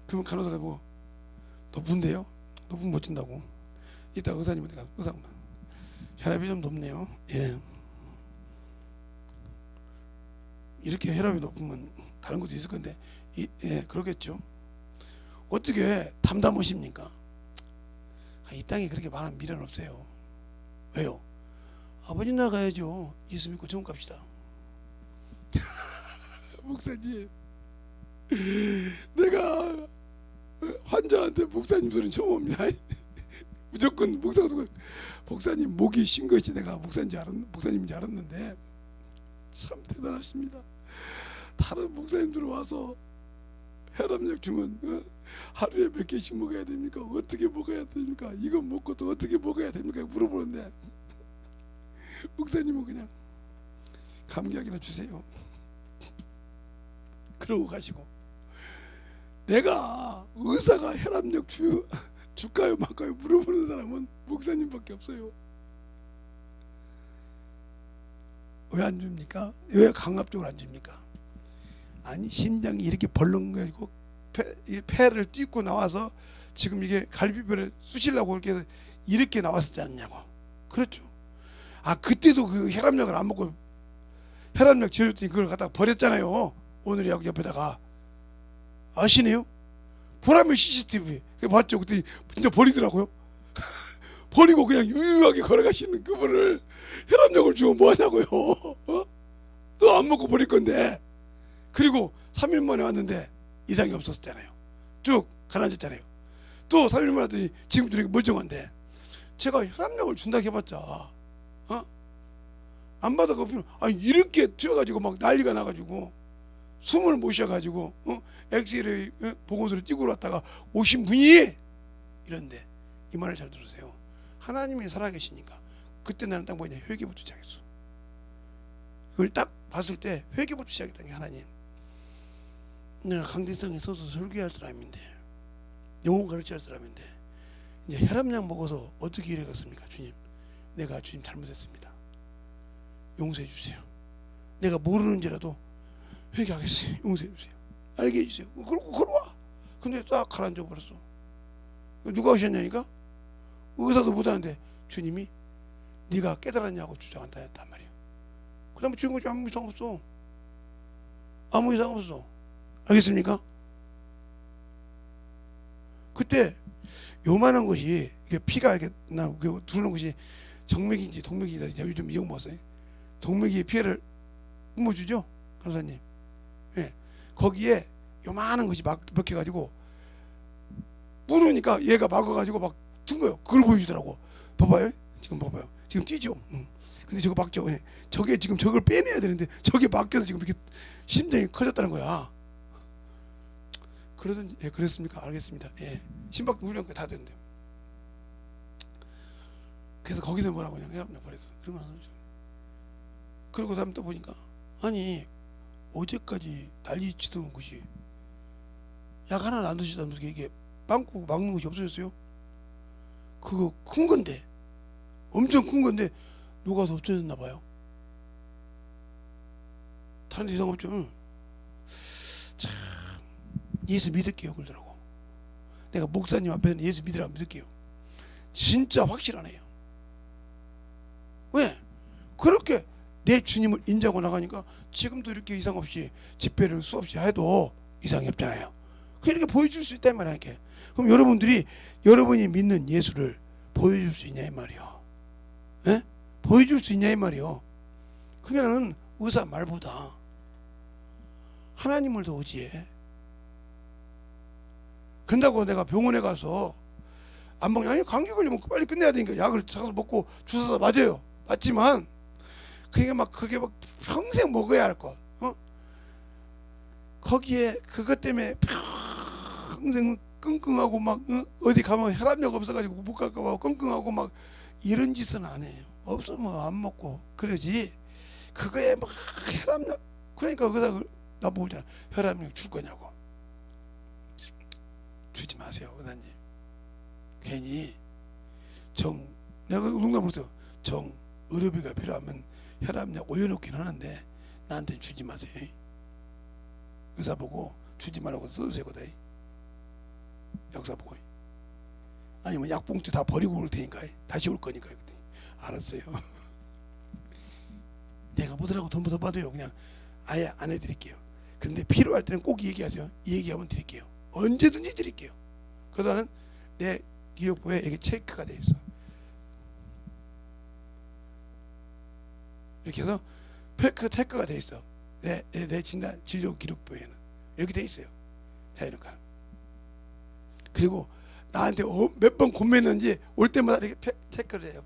그러면 간호사가 뭐 높은데요? 높으면 못 준다고. 이따 의사님한테 가서 의사 혈압이 좀 높네요. 예. 이렇게 혈압이 높으면 다른 것도 있을 건데 예, 그러겠죠. 어떻게 담담하십니까? 이 땅에 그렇게 많은 미련 없어요. 왜요? 아버지 나라 가야죠. 예수 믿고 천국 갑시다. 목사님, 내가 환자한테 목사님 소리는 처음 옵니다. 무조건 목사가 누구 목사님 목이 쉰 것이 내가 목사님인지 알았는데 참 대단하십니다. 다른 목사님들 와서 혈압약 주면 하루에 몇 개씩 먹어야 됩니까? 어떻게 먹어야 됩니까? 이건 먹고 또 어떻게 먹어야 됩니까? 물어보는데 목사님은 그냥 감기약이나 주세요. 그러고 가시고, 내가 의사가 혈압약 줄까요 말까요 물어보는 사람은 목사님밖에 없어요. 왜 안 줍니까? 왜 강압적으로 안 줍니까? 아니 심장이 이렇게 벌렁거리고 폐를 뚫고 나와서 지금 이게 갈비뼈를 쑤시려고 이렇게 나왔었지 않냐고. 그렇죠. 아 그때도 그 혈압약을 안 먹고 혈압약 지어줬더니 그걸 갖다가 버렸잖아요. 오늘 약 옆에다가. 아시네요? 보라면 CCTV 봤죠. 그때 진짜 버리더라고요. 버리고 그냥 유유하게 걸어가시는 그분을 혈압약을 주면 뭐하냐고요. 어? 또 안 먹고 버릴 건데. 그리고 3일 만에 왔는데 이상이 없었잖아요. 쭉 가라앉았잖아요. 또 3일 만에 왔더니 지금도 이렇게 멀쩡한데, 제가 혈압약을 준다 해봤자 안 받아가지고 이렇게 튀어가지고 막 난리가 나가지고 숨을 못 쉬어가지고 엑스레이 보고서를 찍으러 왔다가 오신 분이 이런데, 이 말을 잘 들으세요. 하나님이 살아계시니까 그때 나는 딱 뭐냐, 회개부터 시작했어. 그걸 딱 봤을 때 회개부터 시작했다는 게, 하나님 내가 강대성에 서서 설교할 사람인데, 영혼 가르쳐야 할 사람인데 이제 혈압약 먹어서 어떻게 이래겠습니까? 주님, 내가 주님 잘못했습니다. 용서해 주세요. 내가 모르는지라도 회개하겠어요. 용서해 주세요. 알게 해주세요. 그러고 걸어와. 근데 딱 가라앉아 버렸어. 누가 오셨냐니까? 의사도 못하는데 주님이 네가 깨달았냐고 주장한다 했단 말이야. 그 다음에 주인공이 아무 이상 없어. 아무 이상 없어. 알겠습니까? 그때 요만한 것이, 이게 피가 이렇게 들어오는 것이 정맥인지 동맥인지 요즘 이용 먹었어요. 동맥이 피해를 뿜어주죠, 간호사님. 예. 거기에 요만한 것이 막 먹혀가지고 뿌르니까 얘가 막아가지고 막 튼 거예요. 그걸 보여주더라고. 봐봐요. 지금 봐봐요. 지금 뛰죠. 근데 저거 막죠. 예. 저게 지금 저걸 빼내야 되는데 저게 막혀서 지금 이렇게 심장이 커졌다는 거야. 그러든지, 예, 그랬습니까? 알겠습니다. 예. 심박 훈련까지 다 됐는데. 그래서 거기서 뭐라고 그냥 혈압약 버렸어. 그런 건 안 하죠. 그러고 다음에 또 보니까, 아니 어제까지 난리치던 것이 약 하나 안 드시던 분께 이게 빵꾸 막는 것이 없어졌어요. 그거 큰 건데, 엄청 큰 건데 녹아서 없어졌나 봐요. 다른 데 이상 없죠. 참 예수 믿을게요 그러더라고. 내가 목사님 앞에서는 예수 믿으라고 믿을게요. 진짜 확실하네요. 왜? 그렇게 내 주님을 인정하고 나가니까 지금도 이렇게 이상 없이 집회를 수없이 해도 이상이 없잖아요. 그러니까 보여줄 수 있단 말이야. 이렇게. 그럼 여러분들이 여러분이 믿는 예수를 보여줄 수 있냐 이 말이요. 예? 보여줄 수 있냐 이 말이요. 그게 나는 의사 말보다 하나님을 더 의지해. 그런다고 내가 병원에 가서 안 먹냐? 아니 감기 걸리면 빨리 끝내야 되니까 약을 사서 먹고 주사도 맞아요. 맞지만 그게 막 평생 먹어야 할 것. 거기에 그것 때문에 평생 끙끙하고 막 어디 가면 혈압약 없어가지고 못 갈까봐 끙끙하고 막 이런 짓은 안 해요. 없으면 안 먹고 그러지. 그거에 막 혈압약, 그러니까 그다 나보고 그러잖아. 혈압약 줄 거냐고. 주지 마세요, 의사님. 괜히 내가 농담으로 해서 의료비가 필요하면 혈압약 올려놓긴 하는데 나한테 주지 마세요. 의사 보고 주지 말라고 써주세요. 역사 보고. 아니면 약봉투 다 버리고 올 테니까 다시 올 거니까. 알았어요. 내가 뭐더라고 돈 더 받아요. 그냥 아예 안 해드릴게요. 근데 필요할 때는 꼭 얘기하세요. 얘기하면 드릴게요. 언제든지 드릴게요. 그러다는 내 기록부에 이렇게 체크가 돼 있어. 이렇게 해서 체크가 돼 있어. 내 진단 진료 기록부에는 이렇게 돼 있어요. 자, 이런 거. 그리고 나한테 몇 번 고민했는지 올 때마다 이렇게 체크를 해요.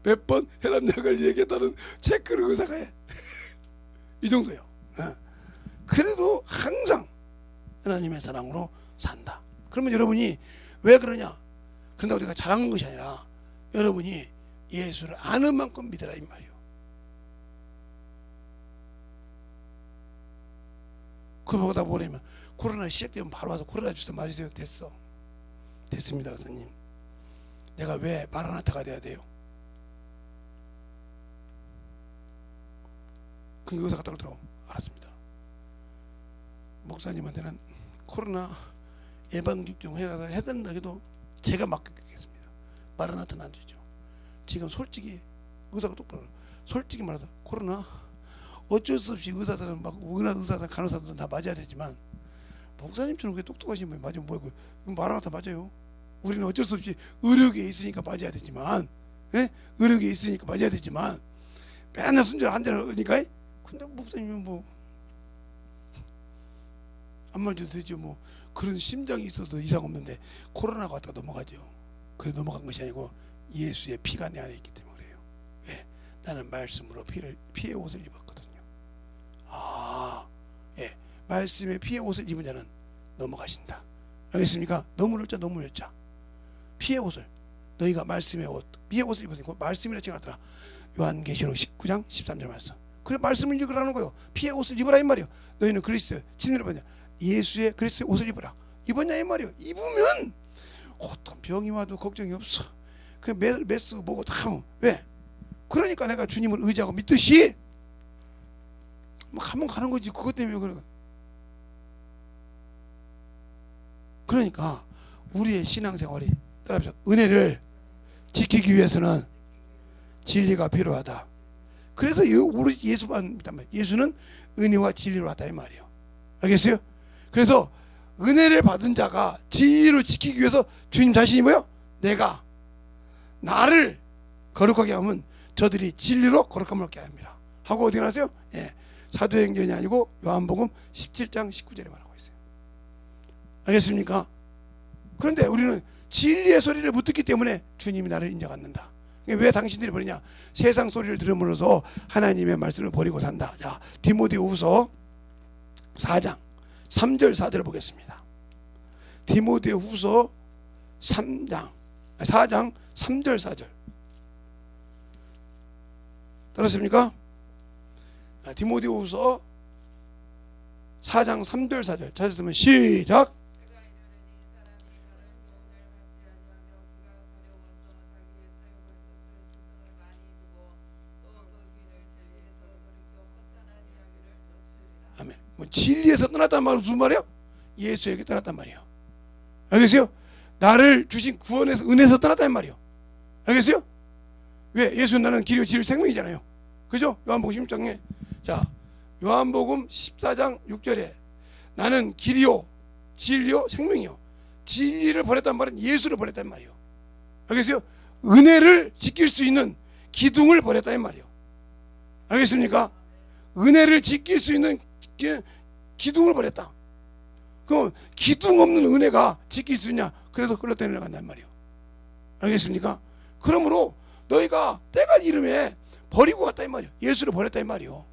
몇 번 혈압약을 얘기했다는 체크를 의사가 해. 이 정도예요. 그래도 항상 하나님의 사랑으로 산다. 그러면 여러분이 왜 그러냐? 그런다고 내가 잘한 것이 아니라 여러분이 예수를 아는 만큼 믿으라 이 말이에요. 그러다 보면 코로나 시작되면 바로 와서 코로나 주사 맞으세요. 됐습니다, 선생님. 내가 왜 마라나타가 돼야 돼요? 그 의사 갔다 그러더라고. 알았습니다. 목사님한테는 코로나 예방접종 해야 된다 해도 제가 맡기겠습니다. 마라나타는 안 되죠. 지금 솔직히 의사가 똑바로 솔직히 말하다 코로나 어쩔 수 없이 의사들은 막 의사들 간호사들은 다 맞아야 되지만 목사님처럼 그렇게 똑똑하신 분이 맞으면 뭐고 마라나타 맞아요. 우리는 어쩔 수 없이 의료계에 있으니까 맞아야 되지만, 의료계에 있으니까 맞아야 되지만 맨날 순절 앉아니까. 근데 목사님은 뭐 안 맞아도 되죠. 뭐 그런 심장이 있어도 이상 없는데 코로나가 왔다가 넘어가죠. 그래 넘어간 것이 아니고 예수의 피가 내 안에 있기 때문에 그래요. 왜? 나는 말씀으로 피의 옷을 입었거든요. 예, 말씀의 피의 옷을 입은 자는 넘어가신다. 알겠습니까? 넘어올 자 피의 옷을 너희가 말씀의 옷 피의 옷을 입었으니 말씀이라 칭하더라. 요한계시록 19장 13절 말씀. 그래 말씀을 읽으라는 거예요. 피의 옷을 입으라 이 말이요. 너희는 그리스도의 진리를 받냐 예수의 그리스도의 옷을 입으라. 입었냐 이 말이요. 입으면 어떤 병이 와도 걱정이 없어. 그냥 메스 보고 다 왜? 그러니까 내가 주님을 의지하고 믿듯이 막 한번 가는 거지. 그것 때문에 그래. 그러니까 우리의 신앙생활이 따라서 은혜를 지키기 위해서는 진리가 필요하다. 그래서 우리 예수만 믿단 말이에요. 예수는 은혜와 진리로 왔다 이 말이에요. 알겠어요? 그래서 은혜를 받은 자가 진리로 지키기 위해서 주님 자신이 뭐요? 내가 나를 거룩하게 하면 저들이 진리로 거룩함을 얻게 합니다. 하고 어디 나세요? 예, 사도행전이 아니고 요한복음 17장 19절에 말하고 있어요. 알겠습니까? 그런데 우리는 진리의 소리를 못 듣기 때문에 주님이 나를 인정 않는다. 왜 당신들이 버리냐? 세상 소리를 들음으로써 하나님의 말씀을 버리고 산다. 자, 디모데후서 4장 3절 4절을 보겠습니다. 디모데후서 4장 3절 4절 들었습니까? 디모데후서 4장 3절 4절 찾으시면 시작. 아멘. 뭐 진리에서 떠났단 말은 무슨 말이야? 예수에게 떠났단 말이야. 알겠어요? 나를 주신 구원에서 은혜에서 떠났단 말이야. 알겠어요? 왜? 예수는 나는 길이요 진리요 생명이잖아요. 그죠? 요한복음 16장에 자 요한복음 14장 6절에 나는 길이요 진리요 생명이요. 진리를 버렸단 말은 예수를 버렸단 말이요. 알겠어요? 은혜를 지킬 수 있는 기둥을 버렸단 말이요. 알겠습니까? 은혜를 지킬 수 있는 기둥을 버렸다. 그럼 기둥 없는 은혜가 지킬 수 있냐? 그래서 흘러 내려간단 말이요. 알겠습니까? 그러므로 너희가 때가 이름에 버리고 갔다 이 말이요. 예수를 버렸다 이 말이요.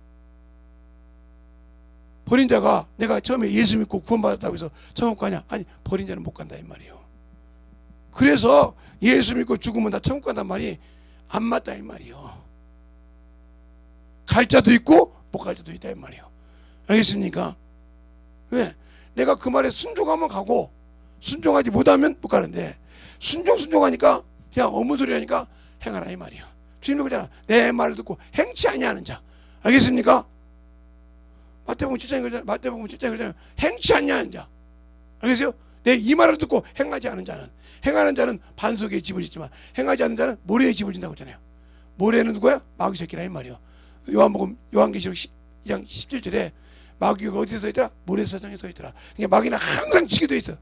버린 자가 내가 처음에 예수 믿고 구원받았다고 해서 천국 가냐? 아니, 버린 자는 못 간다 이 말이요. 그래서 예수 믿고 죽으면 다 천국 간단 말이 안 맞다 이 말이요. 갈 자도 있고 못 갈 때도 있다 이 말이에요. 알겠습니까? 왜? 내가 그 말에 순종하면 가고 순종하지 못하면 못 가는데 순종하니까 그냥 어무 소리 하니까 행하라 이 말이에요. 주님이 그러잖아. 내 말을 듣고 행치 아니하는 자. 알겠습니까? 마태복음 7장에 그러잖아요. 행치 아니하는 자. 알겠어요? 내 이 말을 듣고 행하지 않은 자는, 행하는 자는 반석에 집을 짓지만 행하지 않는 자는 모래에 집을 짓는다고 했잖아요. 모래는 누구야? 마귀 새끼라 이 말이에요. 요한계시록 2장 17절에 마귀가 어디에 서 있더라? 모래사장에 서 있더라. 그러니까 마귀는 항상 지게 돼 있어.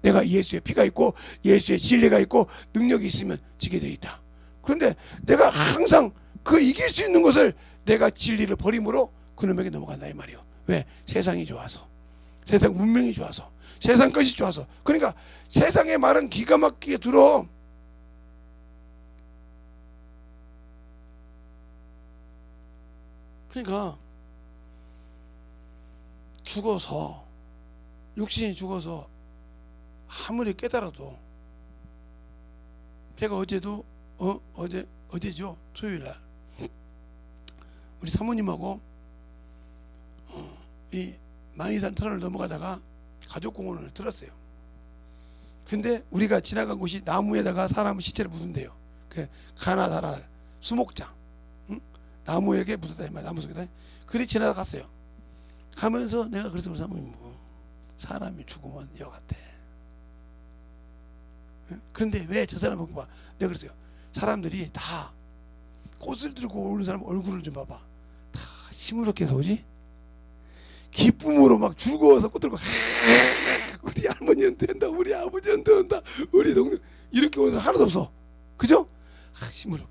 내가 예수의 피가 있고 예수의 진리가 있고 능력이 있으면 지게 돼 있다. 그런데 내가 항상 그 이길 수 있는 것을 내가 진리를 버림으로 그놈에게 넘어간다 이 말이에요. 왜? 세상이 좋아서, 세상 문명이 좋아서, 세상 것이 좋아서. 그러니까 세상의 말은 기가 막히게 들어. 그러니까 죽어서, 육신이 죽어서 아무리 깨달아도, 제가 어제죠, 토요일날 우리 사모님하고 이 망이산 터널을 넘어가다가 가족공원을 들었어요. 근데 우리가 지나간 곳이 나무에다가 사람 시체를 묻은대요. 그 가나다라 수목장, 응? 나무에게 묻었다 이 말, 나무 속에다. 그리 지나갔어요. 가면서 내가 그래서 우리 사모님 보고, 사람이 죽으면 이와 같아. 그런데 왜 저 사람 보고 봐? 내가 그랬어요. 사람들이 다 꽃을 들고 오는 사람 얼굴을 좀 봐봐. 다 시무룩해 해서 오지? 기쁨으로 막 즐거워서 꽃 들고 우리 할머니한테 한다, 우리 아버지한테 한다, 우리 동생 이렇게 오는 사람 하나도 없어. 그죠? 시무룩해.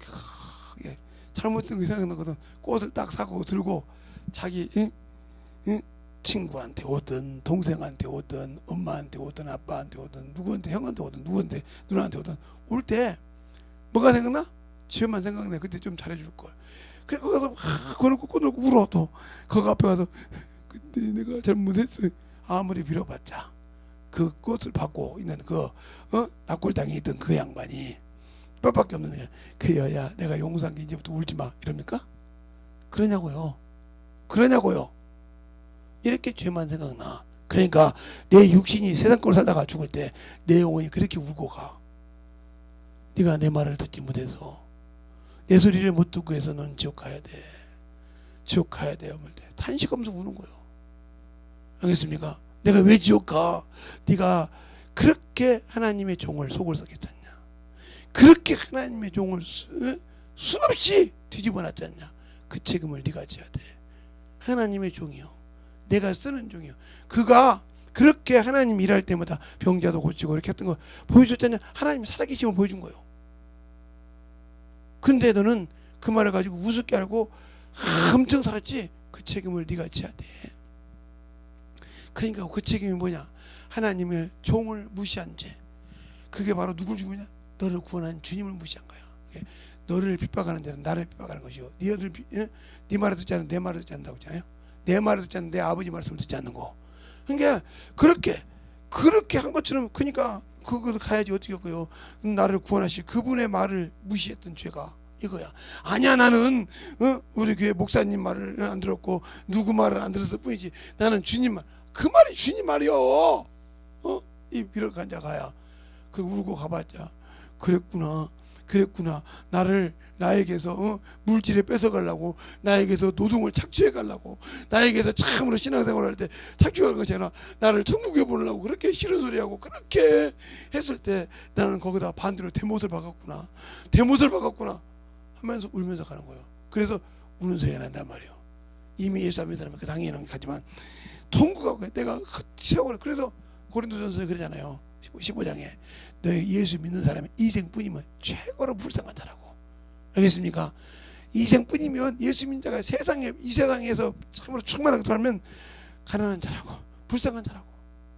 잘못된 거 생각나거든. 꽃을 딱 사고 들고 자기 친구한테 오든 동생한테 오든 엄마한테 오든 아빠한테 오든 누구한테 형한테 오든 누구한테 누나한테 오든 올 때 뭐가 생각나? 지금만 생각나. 그때 좀 잘해줄걸. 그래 거기 가서 그놓고 꺼놓고 울어. 또 거기 앞에 가서 그때 내가 잘못했어. 아무리 빌어봤자 그 꽃을 받고 있는 그 납골당에 있던 그 양반이 뼈밖에 없는 거야. 그래야 내가 용서한 게 이제부터 울지마 이럽니까? 그러냐고요. 이렇게 죄만 생각나. 그러니까 내 육신이 세상 걸 살다가 죽을 때 내 영혼이 그렇게 울고 가. 네가 내 말을 듣지 못해서, 내 소리를 못 듣고 해서 넌 지옥 가야 돼. 지옥 가야 돼. 탄식하면서 우는 거예요. 알겠습니까? 내가 왜 지옥 가? 네가 그렇게 하나님의 종을 속을 썩였지 않냐? 그렇게 하나님의 종을 수없이 뒤집어 놨지 않냐? 그 책임을 네가 져야 돼. 하나님의 종이요, 내가 쓰는 종이요. 그가 그렇게 하나님 일할 때마다 병자도 고치고 이렇게 했던 거 보여줬잖냐. 하나님 살아계심을 보여준 거예요. 근데 너는 그 말을 가지고 우습게 알고 엄청 살았지. 그 책임을 네가 져야 돼. 그러니까 그 책임이 뭐냐? 하나님을 종을 무시한 죄. 그게 바로 누굴 죽이냐? 너를 구원한 주님을 무시한 거야. 너를 핍박하는 자는 나를 핍박하는 것이요, 네 말을 듣지 않는 내 말을 듣지 않는다고 했잖아요. 내 말을 듣지 않는 내 아버지 말씀을 듣지 않는 거. 그러니까 그렇게 한 것처럼, 그러니까 그걸 가야지. 어떻게 할까요? 나를 구원하실 그분의 말을 무시했던 죄가 이거야. 아니야, 나는 우리 교회 목사님 말을 안 들었고 누구 말을 안 들었을 뿐이지, 나는 주님 말, 그 말이 주님 말이요. 이 비력한 자가야. 그 울고 가봤자 그랬구나. 나에게서 물질을 뺏어가려고, 나에게서 노동을 착취해가려고, 나에게서 참으로 신앙생활을 할 때 착취하는 것이나 나를 천국에 보내려고 그렇게 싫은 소리하고 그렇게 했을 때 나는 거기다 반대로 대못을 박았구나 하면서 울면서 가는 거예요. 그래서 우는 소리가 난단 말이에요. 이미 예수 안 믿는 사람은 그 당연히 가지만 통곡하고 내가 세월을. 그래서 고린도전서에 그러잖아요. 15장에 너희 예수 믿는 사람이 이생뿐이면 최고로 불쌍한 자라고. 알겠습니까? 이생뿐이면 예수 믿는 자가 이 세상에서 참으로 충만하게 살면 가난한 자라고, 불쌍한 자라고.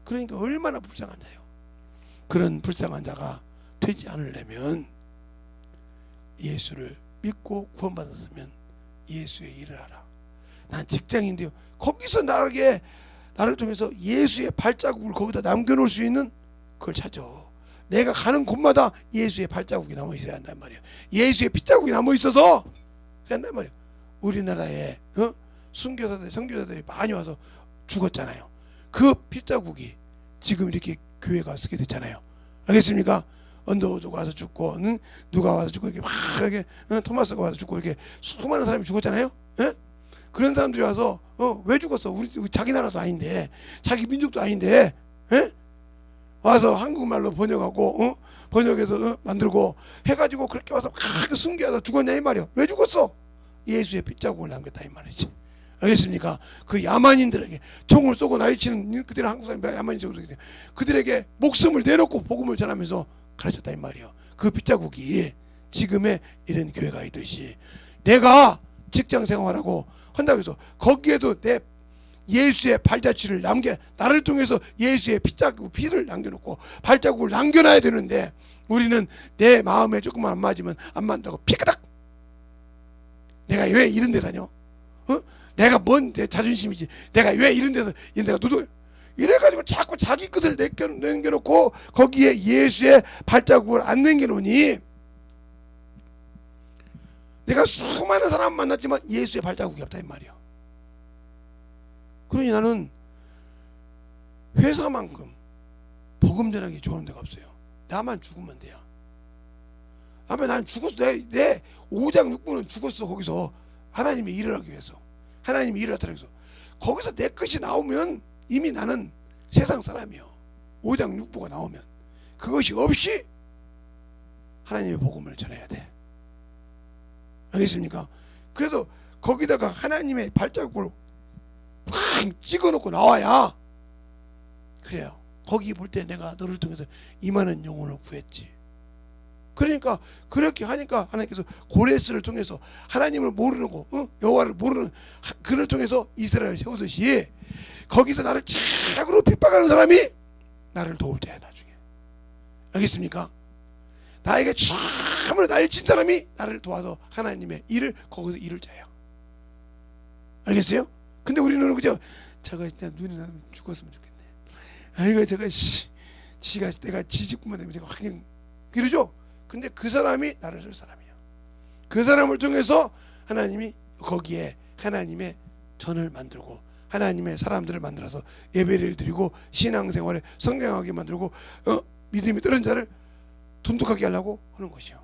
그러니까 얼마나 불쌍한 자예요. 그런 불쌍한 자가 되지 않으려면 예수를 믿고 구원받았으면 예수의 일을 하라. 난 직장인데요, 거기서 나를 통해서 예수의 발자국을 거기다 남겨놓을 수 있는 그걸 찾아. 내가 가는 곳마다 예수의 발자국이 남아 있어야 한단 말이야. 예수의 핏자국이 남아 있어서 한단 말이야. 우리나라에 순교사들, 선교사들이 많이 와서 죽었잖아요. 그 핏자국이 지금 이렇게 교회가 쓰게 됐잖아요. 알겠습니까? 언더우드가 와서 죽고, 누가 와서 죽고, 이렇게 막 이렇게 토마스가 와서 죽고, 이렇게 수많은 사람이 죽었잖아요. 예? 그런 사람들이 와서 왜 죽었어? 우리 자기 나라도 아닌데, 자기 민족도 아닌데, 예? 와서 한국말로 번역하고, 번역해서 만들고 해가지고 그렇게 와서 그렇게 순교해서 죽었냐 이 말이야. 왜 죽었어? 예수의 핏자국을 남겼다 이 말이지. 알겠습니까? 그 야만인들에게 총을 쏘고 난리치는 그들은 한국 사람이 야만인적으로 그들에게 목숨을 내놓고 복음을 전하면서 가르쳤다 이 말이에요. 그 핏자국이 지금의 이런 교회가 있듯이 내가 직장 생활하고 한다고 해서 거기에도 내 예수의 발자취를 나를 통해서 예수의 피를 남겨놓고 발자국을 남겨놔야 되는데 우리는 내 마음에 조금만 안 맞으면 안 맞다고 피그닥. 내가 왜 이런 데 다녀? 내가 뭔 내 자존심이지? 내가 왜 이런 데서 이런 데가 누구? 이래가지고 자꾸 자기 것을 남겨놓고 거기에 예수의 발자국을 안 남겨놓으니 내가 수많은 사람 만났지만 예수의 발자국이 없다 이 말이야. 그러니 나는 회사만큼 복음 전하기 좋은 데가 없어요. 나만 죽으면 돼요. 아마 난 죽었어. 내 5장 6부는 죽었어. 거기서 하나님의 일을 하기 위해서, 하나님의 일을 하기 위해서. 거기서 내 것이 나오면 이미 나는 세상 사람이요. 5장 6부가 나오면 그것이 없이 하나님의 복음을 전해야 돼. 알겠습니까? 그래서 거기다가 하나님의 발자국을 팍 찍어놓고 나와야 그래요. 거기 볼 때 내가 너를 통해서 이만한 영혼을 구했지. 그러니까 그렇게 하니까 하나님께서 고레스를 통해서 하나님을 모르는 거, 여호와를 모르는 그를 통해서 이스라엘을 세우듯이 거기서 나를 착으로 핍박하는 사람이 나를 도울 때야 나중에. 알겠습니까? 나에게 참으로 나를 친 사람이 나를 도와서 하나님의 일을 거기서 이룰 자예요. 알겠어요? 근데 우리는 그저 저거 진짜 눈이 나면 죽었으면 좋겠네. 아이고 저거 지가 내가 지직구만 되면 제가 확 그러죠. 근데 그 사람이 나를 쓸 사람이에요. 그 사람을 통해서 하나님이 거기에 하나님의 전을 만들고 하나님의 사람들을 만들어서 예배를 드리고 신앙생활에 성경하게 만들고 믿음이 떨어진 자를 돈독하게 하려고 하는 것이요.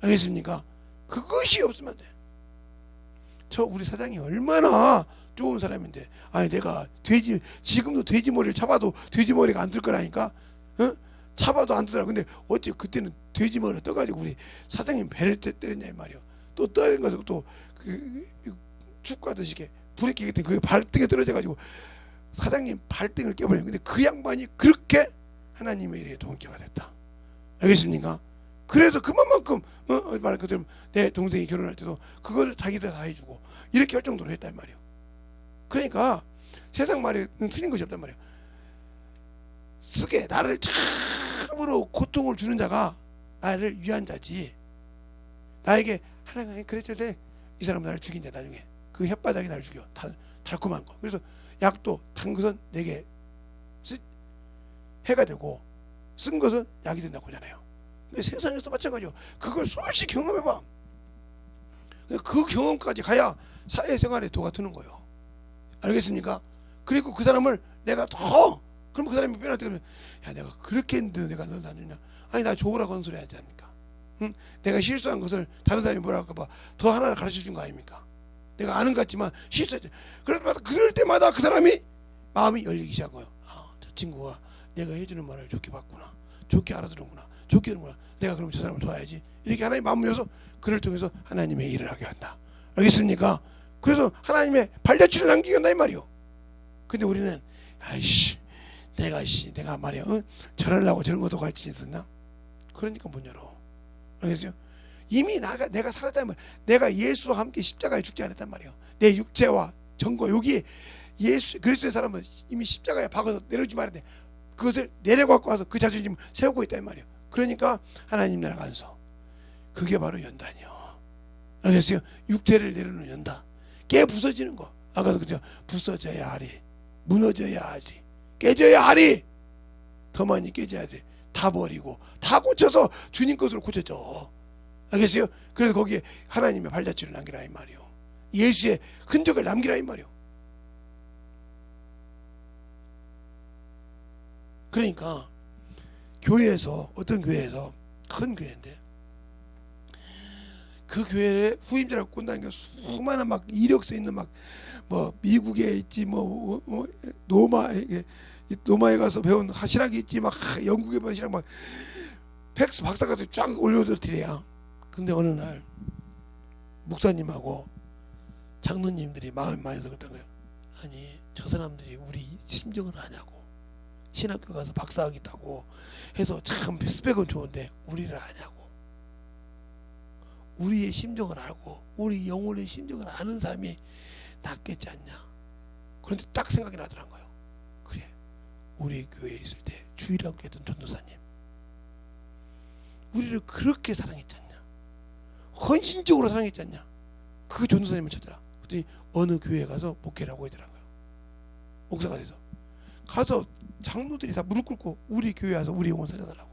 알겠습니까? 그것이 없으면 안 돼. 저 우리 사장이 얼마나 좋은 사람인데, 아니 내가 지금도 돼지머리를 잡아도 돼지머리가 안 들 거라니까. 잡아도 안 되더라. 근데 어째 그때는 돼지머리가 떠가지고 우리 사장님 배를 때렸냐 이 말이야. 또 때린 것을 또그 축구하듯이 이렇게 불에 끼기 때문에 그게 발등에 떨어져가지고 사장님 발등을 깨버려요. 근데 그 양반이 그렇게 하나님의 일에 동기가 됐다. 알겠습니까? 그래서 그만큼 말 그대로 내 동생이 결혼할 때도 그걸 자기들 다 해주고 이렇게 할 정도로 했단 말이에요. 그러니까 세상 말에 틀린 것이 없단 말이에요. 쓰게 나를 참으로 고통을 주는 자가 나를 위한 자지. 나에게 하나님 그랬을 때 이 사람 나를 죽인다. 나중에 그 혓바닥이 나를 죽여. 달콤한 거. 그래서 약도 단 것은 내게 해가 되고 쓴 것은 약이 된다고 하잖아요. 근데 세상에서 마찬가지요. 그걸 수없이 경험해봐. 그 경험까지 가야 사회생활에 도가 드는 거예요. 알겠습니까? 그리고 그 사람을 내가 더 그럼 그 사람이 변할 때 그러면 야 내가 그렇게 했는데 내가 너 나누냐. 아니 나 좋으라고 하는 소리 하지 않습니까? 응? 내가 실수한 것을 다른 사람이 뭐라 할까봐 더 하나를 가르쳐 준 거 아닙니까? 내가 아는 것 같지만 실수했지. 그럴 때마다 그 사람이 마음이 열리기 시작한 거예요. 아, 저 친구가 내가 해주는 말을 좋게 받구나. 좋게 알아들은구나. 좋게 하는구나. 내가 그럼 저 사람을 도와야지. 이렇게 하나님 마음을 열어서 그를 통해서 하나님의 일을 하게 한다. 알겠습니까? 그래서 하나님의 발자취를 남기게 한다 이 말이요. 근데 우리는 아이씨 내가 말이야 저러려고 저런 것도 가르치지 있었나? 그러니까 못 열어. 알겠어요? 이미 내가 살았다는 말, 내가 예수와 함께 십자가에 죽지 않았단 말이에요. 내 육체와 정거 여기에 예수 그리스도의 사람은 이미 십자가에 박아서 내려오지 말았는데 그것을 내려갖고 와서 그 자존심을 세우고 있단 말이에요. 그러니까 하나님 나라가 안서 그게 바로 연단이요. 알겠어요? 육체를 내려놓는 연단, 깨 부서지는 거. 아까도 그죠? 부서져야 하리, 무너져야 하리, 깨져야 하리. 더 많이 깨져야 돼. 다 버리고 다 고쳐서 주님 것으로 고쳐져. 알겠어요? 그래서 거기에 하나님의 발자취를 남기라 이 말이요. 예수의 흔적을 남기라 이 말이요. 그러니까 교회에서, 어떤 교회에서, 큰 교회인데 그 교회에 후임자라고 꾼다는 게 수많은 막 이력서 있는 막 뭐 미국에 있지 뭐 노마에 가서 배운 하시락이 있지 막 영국에 배운 하시락 막 팩스 박사까지 쫙 올려드리래야. 근데 어느 날 목사님하고 장로님들이 마음이 많이서 그랬던 거예요. 아니 저 사람들이 우리 심정을 아냐고. 신학교 가서 박사학위 따고 해서 참 스펙은 좋은데 우리를 아냐고. 우리의 심정을 알고 우리 영혼의 심정을 아는 사람이 낫겠지 않냐. 그런데 딱 생각이 나더란 거예요. 그래, 우리 교회에 있을 때 주일학교 했던 전도사님 우리를 그렇게 사랑했지 않냐, 헌신적으로 사랑했지 않냐. 그 전도사님을 찾아라. 그랬더니 어느 교회에 가서 목회를 하고 있더라고요. 목사가 돼서 가서 장로들이 다 무릎 꿇고 우리 교회 와서 우리 영혼 살려달라고.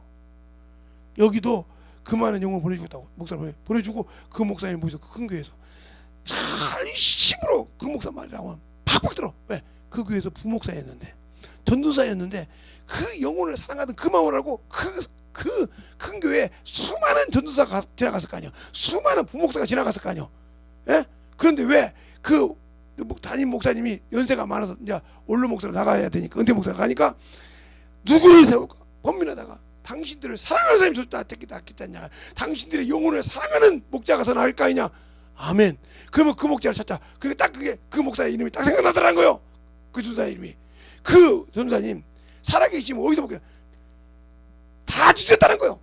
여기도 그 많은 영혼 보내주겠다고 목사를 보내주고, 그 목사님 모셔서 그 큰 교회에서 잘심으로 그 목사 말이라고 팍팍 들어. 왜? 그 교회에서 부목사였는데, 전도사였는데 그 영혼을 사랑하던 그 마음을 알고 그 큰 교회에 수많은 전도사가 지나갔을 거 아니야. 수많은 부목사가 지나갔을 거 아니야. 예? 그런데 왜 그 담임 목사님이 연세가 많아서 이제 원로 목사로 나가야 되니까, 은퇴 목사가 가니까 누구를 세울까? 범민하다가 당신들을 사랑하는 사람이 더 낫겠냐. 당신들의 영혼을 사랑하는 목자가 더 나을 거 아니냐. 아멘. 그러면 그 목자를 찾자. 그러니까 딱 그게 그 목사의 이름이 딱 생각나더라는 거예요. 그 전사의 이름이. 그 전사님 살아계시면 어디서 볼게요? 다 뒤졌다는 거예요.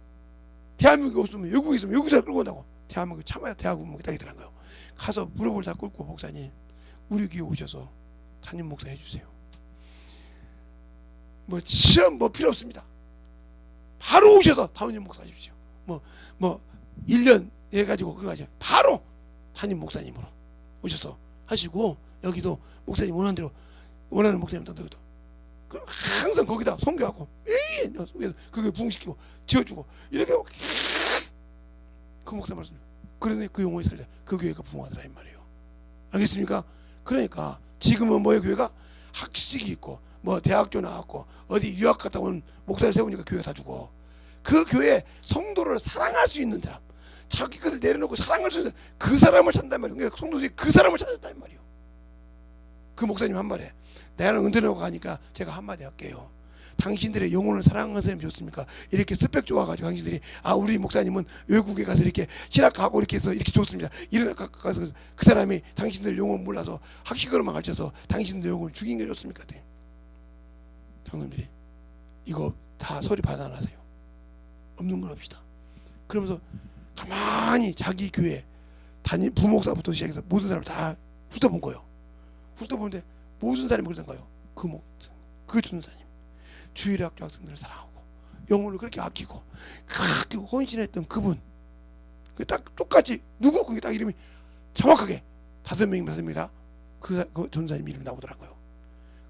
대한민국이 없으면 외국에 있으면 외국에서 끌고 온다고. 대한민국이 참아야 대한민국이 딱이더라는 거예요. 가서 무릎을 다 꿇고, 목사님 우리 교회 오셔서 담임 목사 해주세요. 뭐 시험 뭐 필요 없습니다. 바로 오셔서 담임 목사 하십시오. 뭐 1년 해가지고 그거 하죠. 바로 담임 목사님으로 오셔서 하시고, 여기도 목사님 원하는 대로, 원하는 목사님 여기도 항상 거기다 선교하고 매일 그게 부흥시키고 지어주고 이렇게 그 목사 말씀. 그러니 그 영혼이 살려 그 교회가 부흥하더라 이 말이에요. 알겠습니까? 그러니까 지금은 뭐의 교회가 학식이 있고 뭐 대학교 나왔고 어디 유학 갔다 온 목사를 세우니까 교회 다 주고, 그 교회 성도를 사랑할 수 있는 사람, 자기 것을 내려놓고 사랑할 수 있는 그 사람을 찾는단 말이에요. 그러니까 성도들이 그 사람을 찾았단 말이에요. 그 목사님 한 말에, 내가 은퇴하고 가니까 제가 한마디 할게요. 당신들의 영혼을 사랑하는 사람이 좋습니까? 이렇게 스펙 좋아가지고 당신들이 우리 목사님은 외국에 가서 이렇게 실학하고 이렇게 해서 이렇게 좋습니다. 이런 가서 그 사람이 당신들 영혼 몰라서 학식으로만 가르쳐서 당신들 영혼을 죽인 게 좋습니까? 장로님들이 이거 다 서리 받아놔세요. 없는 걸 합시다. 그러면서 가만히 자기 교회 담임 부목사부터 시작해서 모든 사람을 다 훑어본 거예요. 훑어보는데 모든 사람이 그랬던 거예요. 그 전사님 주일학교 학생들을 사랑하고 영혼을 그렇게 아끼고 그렇게 헌신했던 그분, 딱 똑같이 누구? 그게 딱 이름이 정확하게 5명이 맞습니다. 그 전사님 이름이 나오더라고요.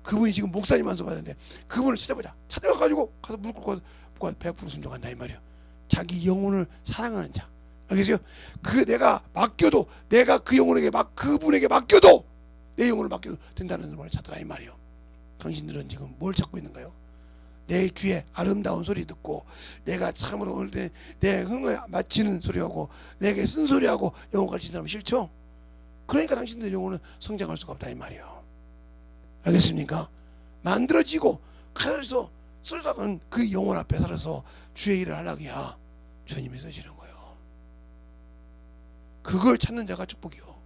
그분이 지금 목사님 안수받았는데 그분을 찾아보자. 찾아가가지고 가서 무릎 꿇고 100% 순종한다 이 말이야. 자기 영혼을 사랑하는 자. 알겠어요? 내가 맡겨도, 내가 그 영혼에게 그분에게 맡겨도 내 영혼을 맡겨도 된다는 말을 찾더라 이 말이에요. 당신들은 지금 뭘 찾고 있는가요? 내 귀에 아름다운 소리 듣고 내가 참으로 오늘 내 흥을 마치는 소리하고 내게 쓴소리하고 영혼 가르치는 사람 싫죠? 그러니까 당신들 영혼은 성장할 수가 없다 이 말이에요. 알겠습니까? 만들어지고 가서 쓸다간 그 영혼 앞에 살아서 주의 일을 하려고야 주님이 쓰시는 거예요. 그걸 찾는 자가 축복이요.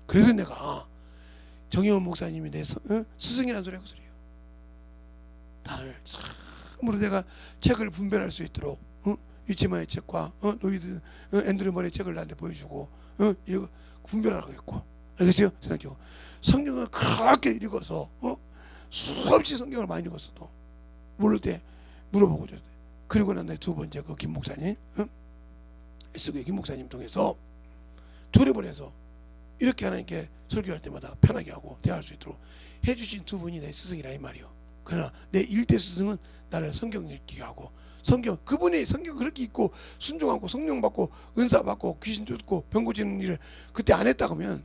그래서 내가 정혜원 목사님이 내 스승이라는 소리 하고 소리예요. 나를 참으로 내가 책을 분별할 수 있도록 유치마의 책과 노이드 앤드류 머리의 책을 나한테 보여주고 이거 분별하라고 했고, 알겠어요? 생각해요. 성경을 그렇게 읽어서 수없이 성경을 많이 읽었어도 모를 때 물어보고 줬어요. 그리고 난 두 번째 그 김 목사님, SK 김 목사님 통해서 조립을 해서 이렇게 하나님께 설교할 때마다 편하게 하고 대화할 수 있도록 해주신 두 분이 내 스승이라 이 말이요. 그러나 내 1대 스승은 나를 성경 읽게 하고, 그분이 성경 그렇게 읽고 순종하고 성령 받고 은사 받고 귀신 쫓고 병 고치는 일을 그때 안 했다 그러면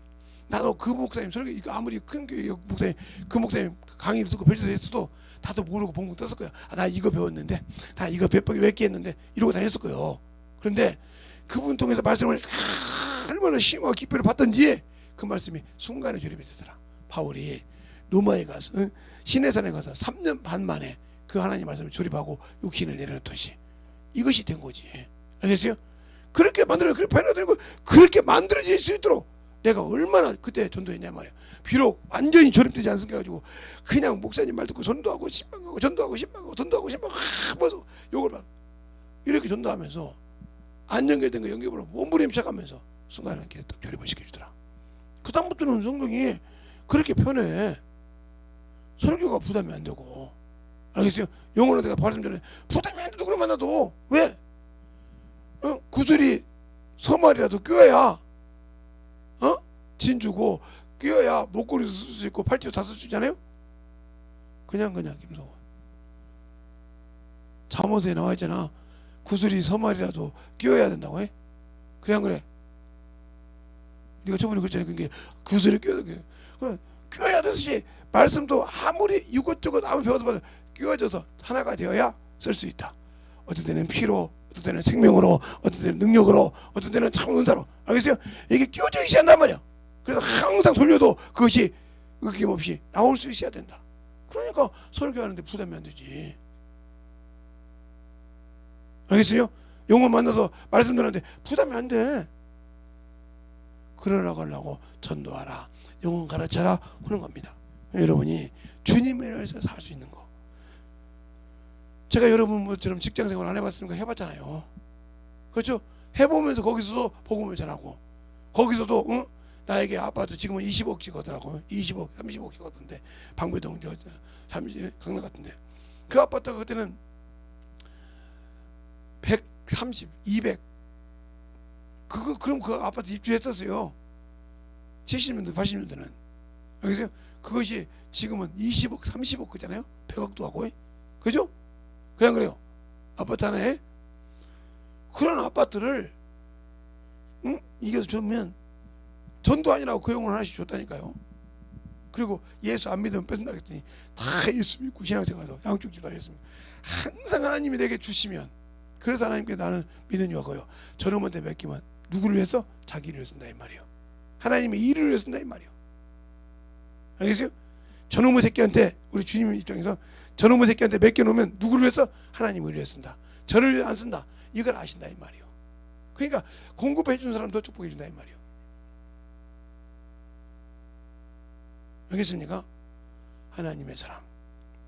나도 그 목사님 설교 이거 아무리 큰 교회 목사님 그 목사님 강의를 듣고 별도도 했어도 나도 모르고 봉봉 떴을 거야. 아, 나 이거 배웠는데, 나 이거 몇 개 했는데 이러고 다녔을 거예요. 그런데 그분 통해서 말씀을 얼마나 심하고 깊이를 받던지 그 말씀이 순간에 조립이 되더라. 바울이 로마에 가서 시내산에 가서 3년 반 만에 그 하나님 말씀을 조립하고 육신을 내려놓듯이 이것이 된 거지. 알겠어요? 그렇게 만들어, 그렇게 변화되고 그렇게 만들어질 수 있도록 내가 얼마나 그때 전도했냐 말이야. 비록 완전히 조립되지 않습니까 가지고 그냥 목사님 말 듣고 전도하고 신방하고 전도하고 신방하고 전도하고 신방하고 하면서 욕을 막 이렇게 전도하면서 안 연결된 거 연결으로 몸부림 시작하면서 순간에 이렇게 딱 조립을 시켜주더라. 그 다음부터는 성경이 그렇게 편해. 설교가 부담이 안 되고. 알겠어요? 영어는 내가 말씀 전에 부담이 안 돼도 그런 만나도 왜? 구슬이 서말이라도 껴야 진주고 껴야 목걸이도 쓸 수 있고 팔찌도 다 쓸 수 있잖아요. 그냥 김성원 잠옷에 나와 있잖아. 구슬이 서말이라도 끼워야 된다고 해. 그래 안 그래? 네가 저번에 그랬잖아. 그게 구슬을 끼워야 되듯이 말씀도 아무리 이것저것 아무리 배워도 봐도 끼워져서 하나가 되어야 쓸 수 있다. 어떤 때는 피로, 어떤 때는 생명으로, 어떤 때는 능력으로, 어떤 때는 참 은사로. 알겠어요? 이게 끼워져 있어야 한단 말이야. 그래서 항상 돌려도 그것이 으김없이 나올 수 있어야 된다. 그러니까 설교하는데 부담이 안 되지. 알겠어요? 영어 만나서 말씀 들었는데 부담이 안 돼. 그러라고 전도하라, 영혼 가르쳐라 하는 겁니다. 여러분이 주님을 위해서 살 수 있는 거. 제가 여러분처럼 직장생활 안 해봤으니까 해봤잖아요. 그렇죠? 해보면서 거기서도 복음을 전하고 거기서도 나에게 아파트 지금은 20억씩 하더라고요. 20억, 30억씩 하던데 방배동 강남 같은데 그 아파트가 그때는 130, 200 그럼 그 아파트 입주했었어요. 70년대, 80년대는. 알겠어요? 그것이 지금은 20억, 30억 그잖아요. 100억도 하고. 그죠? 그냥 그래요. 아파트 하나에 그런 아파트를 이겨서 주면 전도 아니라고 그 용을 하나씩 줬다니까요. 그리고 예수 안 믿으면 뺏는다 그랬더니 다 예수 믿고 신앙생활도 양쪽 집 다 예수 믿고 항상 하나님이 내게 주시면 그래서 하나님께 나는 믿는 이유가요. 저놈한테 맡기면 누구를 위해서? 자기를 위해서 쓴다 이 말이에요. 하나님의 일을 위해서 쓴다 이 말이에요. 알겠어요? 저놈의 새끼한테 우리 주님 입장에서 저놈의 새끼한테 맡겨놓으면 누구를 위해서? 하나님을 위해서 쓴다. 저를 위해 안 쓴다. 이걸 아신다 이 말이에요. 그러니까 공급해 주는 사람 더 축복해 준다 이 말이에요. 알겠습니까? 하나님의 사랑,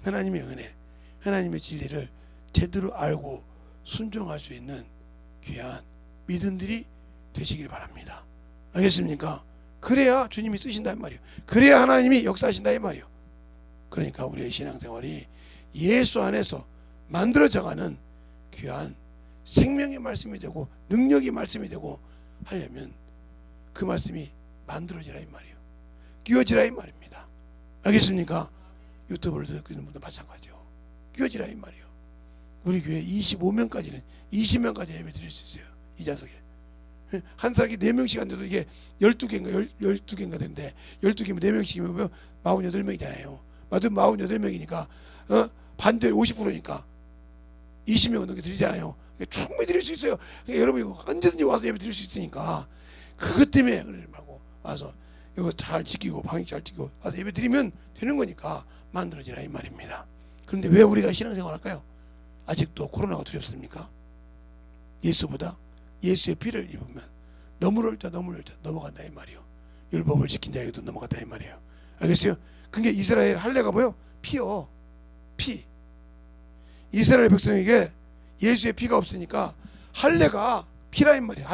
하나님의 은혜, 하나님의 진리를 제대로 알고 순종할 수 있는 귀한 믿음들이 되시길 바랍니다. 알겠습니까? 그래야 주님이 쓰신다 이 말이에요. 그래야 하나님이 역사하신다 이 말이에요. 그러니까 우리의 신앙생활이 예수 안에서 만들어져가는 귀한 생명의 말씀이 되고 능력의 말씀이 되고 하려면 그 말씀이 만들어지라 이 말이에요. 끼워지라 이 말입니다. 알겠습니까? 유튜브를 듣고 있는 분도 마찬가지요. 끼워지라 이 말이에요. 우리 교회 25명까지는 20명까지 예배 드릴 수 있어요. 이 좌석에 한 사람이 4명씩 앉아도 이게 12개인가 12개인가 되는데 12개면 4명씩이면 48명이잖아요 48명이니까 반대 50%니까 20명은 넘게 드리잖아요. 충분히 드릴 수 있어요. 그러니까 여러분이 언제든지 와서 예배 드릴 수 있으니까 그것 때문에 그러지 말고 와서 이거 잘 지키고 방역 잘 지키고 와서 예배 드리면 되는 거니까 만들어지라 이 말입니다. 그런데 왜 우리가 신앙생활 할까요? 아직도 코로나가 두렵습니까? 예수보다 예수의 피를 입으면 넘어올 때 넘어간다 이 말이에요. 율법을 지킨 자에게도 넘어갔다 이 말이에요. 알겠어요? 그게 이스라엘 할례가 뭐요? 피요. 피. 이스라엘 백성에게 예수의 피가 없으니까 할례가 피라 이 말이에요.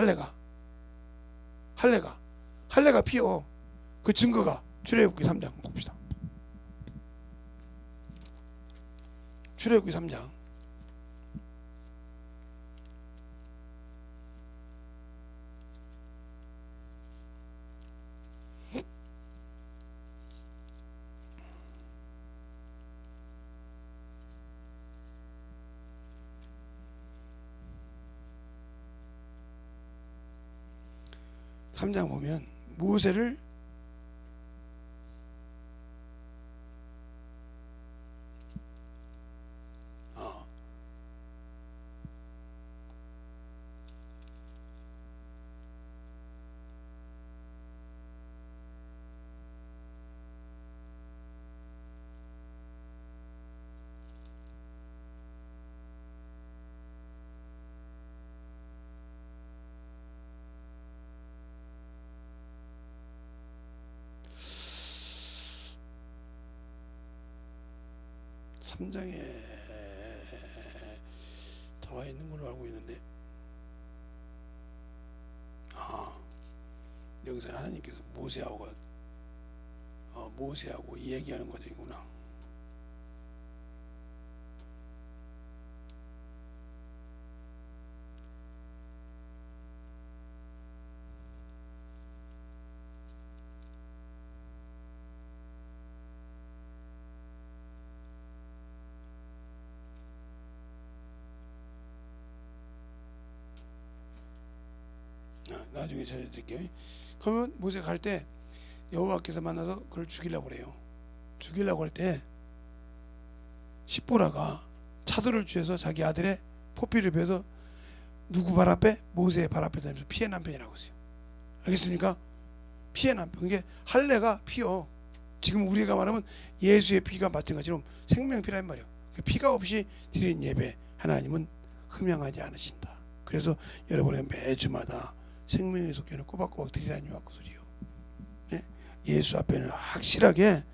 할례가 피요. 그 증거가 출애굽기 3장 봅시다. 출애굽기 3장 3장 보면 모세를 3장에 나와 있는 걸로 알고 있는데, 여기서 하나님께서 모세하고 얘기하는 과정이구나. 나중에 찾아드릴게요. 그러면 모세가 갈 때 여호와께서 만나서 그를 죽이려고 그래요. 죽이려고 할 때 십보라가 차도를 취해서 자기 아들의 포피를 베어서 누구 발 앞에? 모세의 발 앞에 던져서 피의 남편이라고 했어요. 알겠습니까? 피의 남편. 이게 할례가 피요. 지금 우리가 말하면 예수의 피가 마찬가지로 생명피라는 말이에요. 피가 없이 드리는 예배 하나님은 흠양하지 않으신다. 그래서 여러분의 매주마다 생명의 속죄를 꼬박꼬박 드리라는 그 소리요. 네? 예수 앞에는 확실하게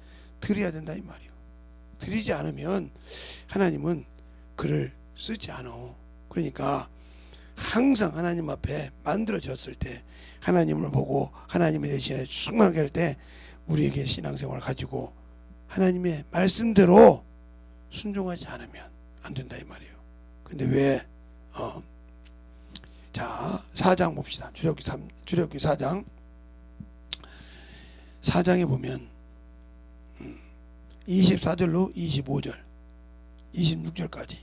드려야 된다 이 말이요. 드리지 않으면 하나님은 그를 쓰지 않아. 그러니까 항상 하나님 앞에 만들어졌을 때 하나님을 보고 하나님의 대신에 충만하게 할 때 우리에게 신앙생활을 가지고 하나님의 말씀대로 순종하지 않으면 안 된다 이 말이에요. 근데 왜 자, 4장 봅시다. 출애굽기 4장에 보면 24절로 25절 26절까지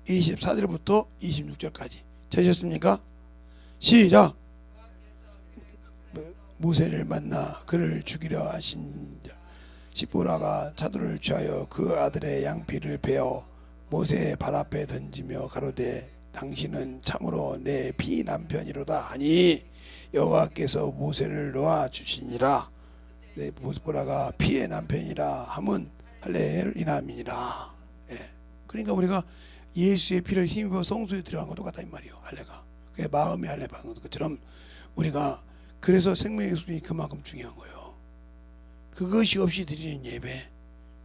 24절부터 26절까지 찾으셨습니까? 시작. 모세를 만나 그를 죽이려 하신 십보라가 차도를 취하여 그 아들의 양피를 베어 모세의 발 앞에 던지며 가로되 당신은 참으로 내 비남편이로다 하니 여호와께서 모세를 놓아 주시니라. 내 십보라가 피의 남편이라 함은 할례를 인함이니라. 예. 그러니까 우리가 예수의 피를 힘입어 성소에 들어간 것도 같다 이 말이에요. 할례가 그게 마음의 할례 받는 것처럼 우리가 그래서 생명의 수준이 그만큼 중요한 거예요. 그것이 없이 드리는 예배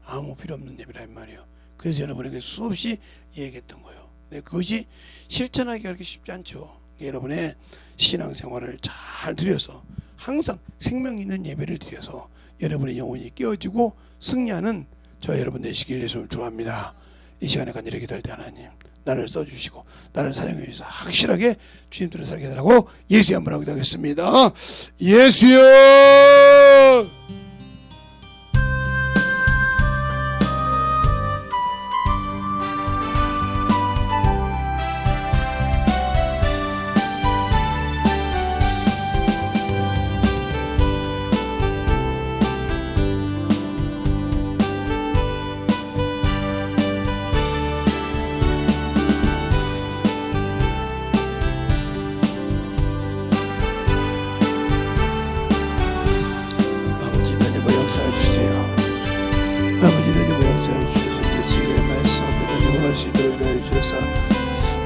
아무 필요 없는 예배라 이 말이에요. 그래서 여러분에게 수없이 얘기했던 거예요. 그것이 실천하기가 그렇게 쉽지 않죠. 여러분의 신앙생활을 잘 드려서 항상 생명 있는 예배를 드려서 여러분의 영혼이 깨어지고 승리하는 저 여러분 되시길 예수를 축원합니다. 이 시간에 간절히 기도할 때 하나님 나를 써주시고 나를 사용해 주셔서 확실하게 주님 뜻을 살게 해달라고 예수의 한번 기도하겠습니다. 예수여.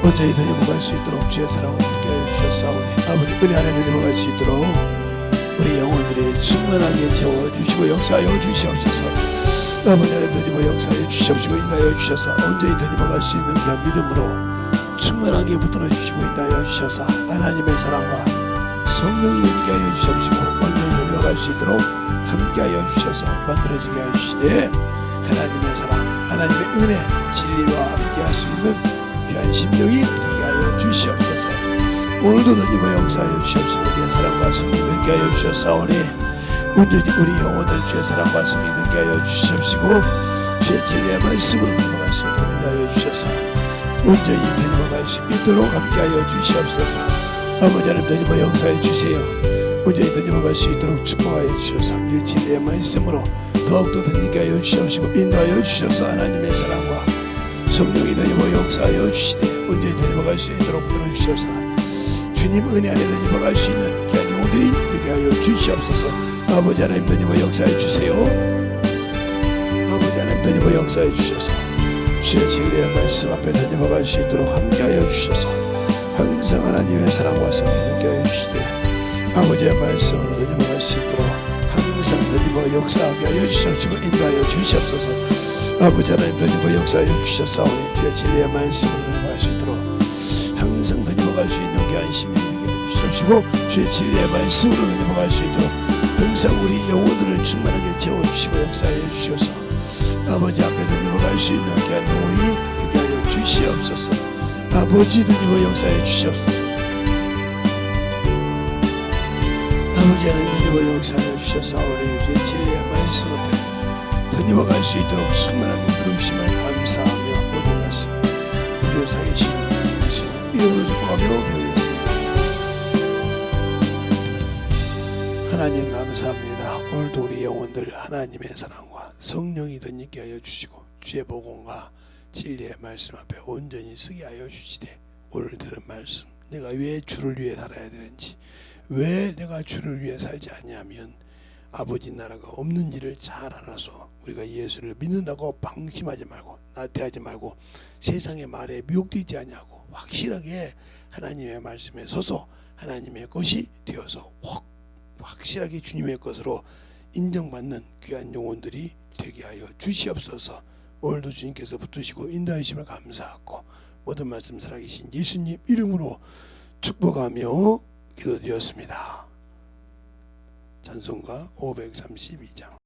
온전히 되짚어갈 수 있도록 주의 사랑을 함께해 주셨사오니 아버지 은혜 안에 되짚어갈 수 있도록 우리 영혼들이 충만하게 채워주시고 역사하여 주시옵소서. 아버지 안에 되짚어 역사하여 주시옵시고 인하여 주셔서 온전히 되짚어갈 수 있는 그 믿음으로 충만하게 붙들어 주시고 인하여 주셔서 하나님의 사랑과 성령이 되게 하여 주시옵시고 온전히 되짚어갈 수 있도록 함께하여 주셔서 만들어지게 하여 주시되 하나님의 사랑 하나님의 은혜 진리와 함께할 수 있는 귀한 심령이 되게 하여 주시옵소서. 오늘도 더님의 역사하여 주시옵소서. 우리의 사랑과 승리 되게 하여 주셨사오니 온전히 우리 영혼을 주의 사랑과 승리 되게 하여 주시옵시고 주의 진리의 말씀으로 넘어갈 수 있도록 하여 주셔서 온전히 넘어갈 수 있도록 함께하여 주시옵소서. 아버지 하나님 더님의 역사해 주세요. 온전히 넘어갈 수 있도록 축복하여 주셔서 주의 진리의 말씀으로 더욱더 더님께 하여 주시옵시고 인도하여 주셔서 하나님의 사랑과 성령이 되어 역사하여 주시되 온전히 되어갈 수 있도록 불러주셔서 주님 은혜 안에 되어갈 수 있는 귀한 영혼들이 되게 하여 주시옵소서. 아버지 하나님 되어 역사해 주세요. 아버지 하나님 되어 역사해 주셔서 주의 진리의 말씀 앞에 되어갈 수 있도록 함께하여 주셔서 항상 하나님의 사랑과 성령 되게 하여 주시되 아버지의 말씀으로 되어갈 수 있도록 항상 되어 역사하게 하여 주시옵시고 인도하여 주시옵소서. 아버지 하나님 던지고 역사하여 주셨사오니 주의 진리의 말씀을 할 수 있도록 항상 던져갈 수 있는 귀한심이 되게 주시옵시고 주의 진리의 말씀으로 던져갈 수 있도록 항상 우리 영혼들을 충만하게 채워주시고 역사하여 주셔서 아버지 앞에 던져갈 수 있는 귀한 영혼이 되게 하여 주시옵소서. 아버지 던지고 역사하여 주시옵소서. 아버지 하나님 던지고 역사하여 주셨사오니 주의 진리의 말씀을 던져갈 수 있도록 충만하게 부르심을 감사하며 모든 말씀 주의 살리신 이름으로 축복하며 기도했습니다. 하나님 감사합니다. 오늘도 우리 영혼들 하나님의 사랑과 성령이 덧입게 하여 주시고 주의 복음과 진리의 말씀 앞에 온전히 서게 하여 주시되 오늘 들은 말씀 내가 왜 주를 위해 살아야 되는지 왜 내가 주를 위해 살지 아니하면 아버지 나라가 없는지를 잘 알아서 우리가 예수를 믿는다고 방심하지 말고 나태하지 말고 세상의 말에 미혹되지 아니하고 확실하게 하나님의 말씀에 서서 하나님의 것이 되어서 확실하게 주님의 것으로 인정받는 귀한 영혼들이 되게 하여 주시옵소서. 오늘도 주님께서 붙드시고 인도하심을 감사하고 모든 말씀 살아계신 예수님 이름으로 축복하며 기도드렸습니다. 찬송가 532장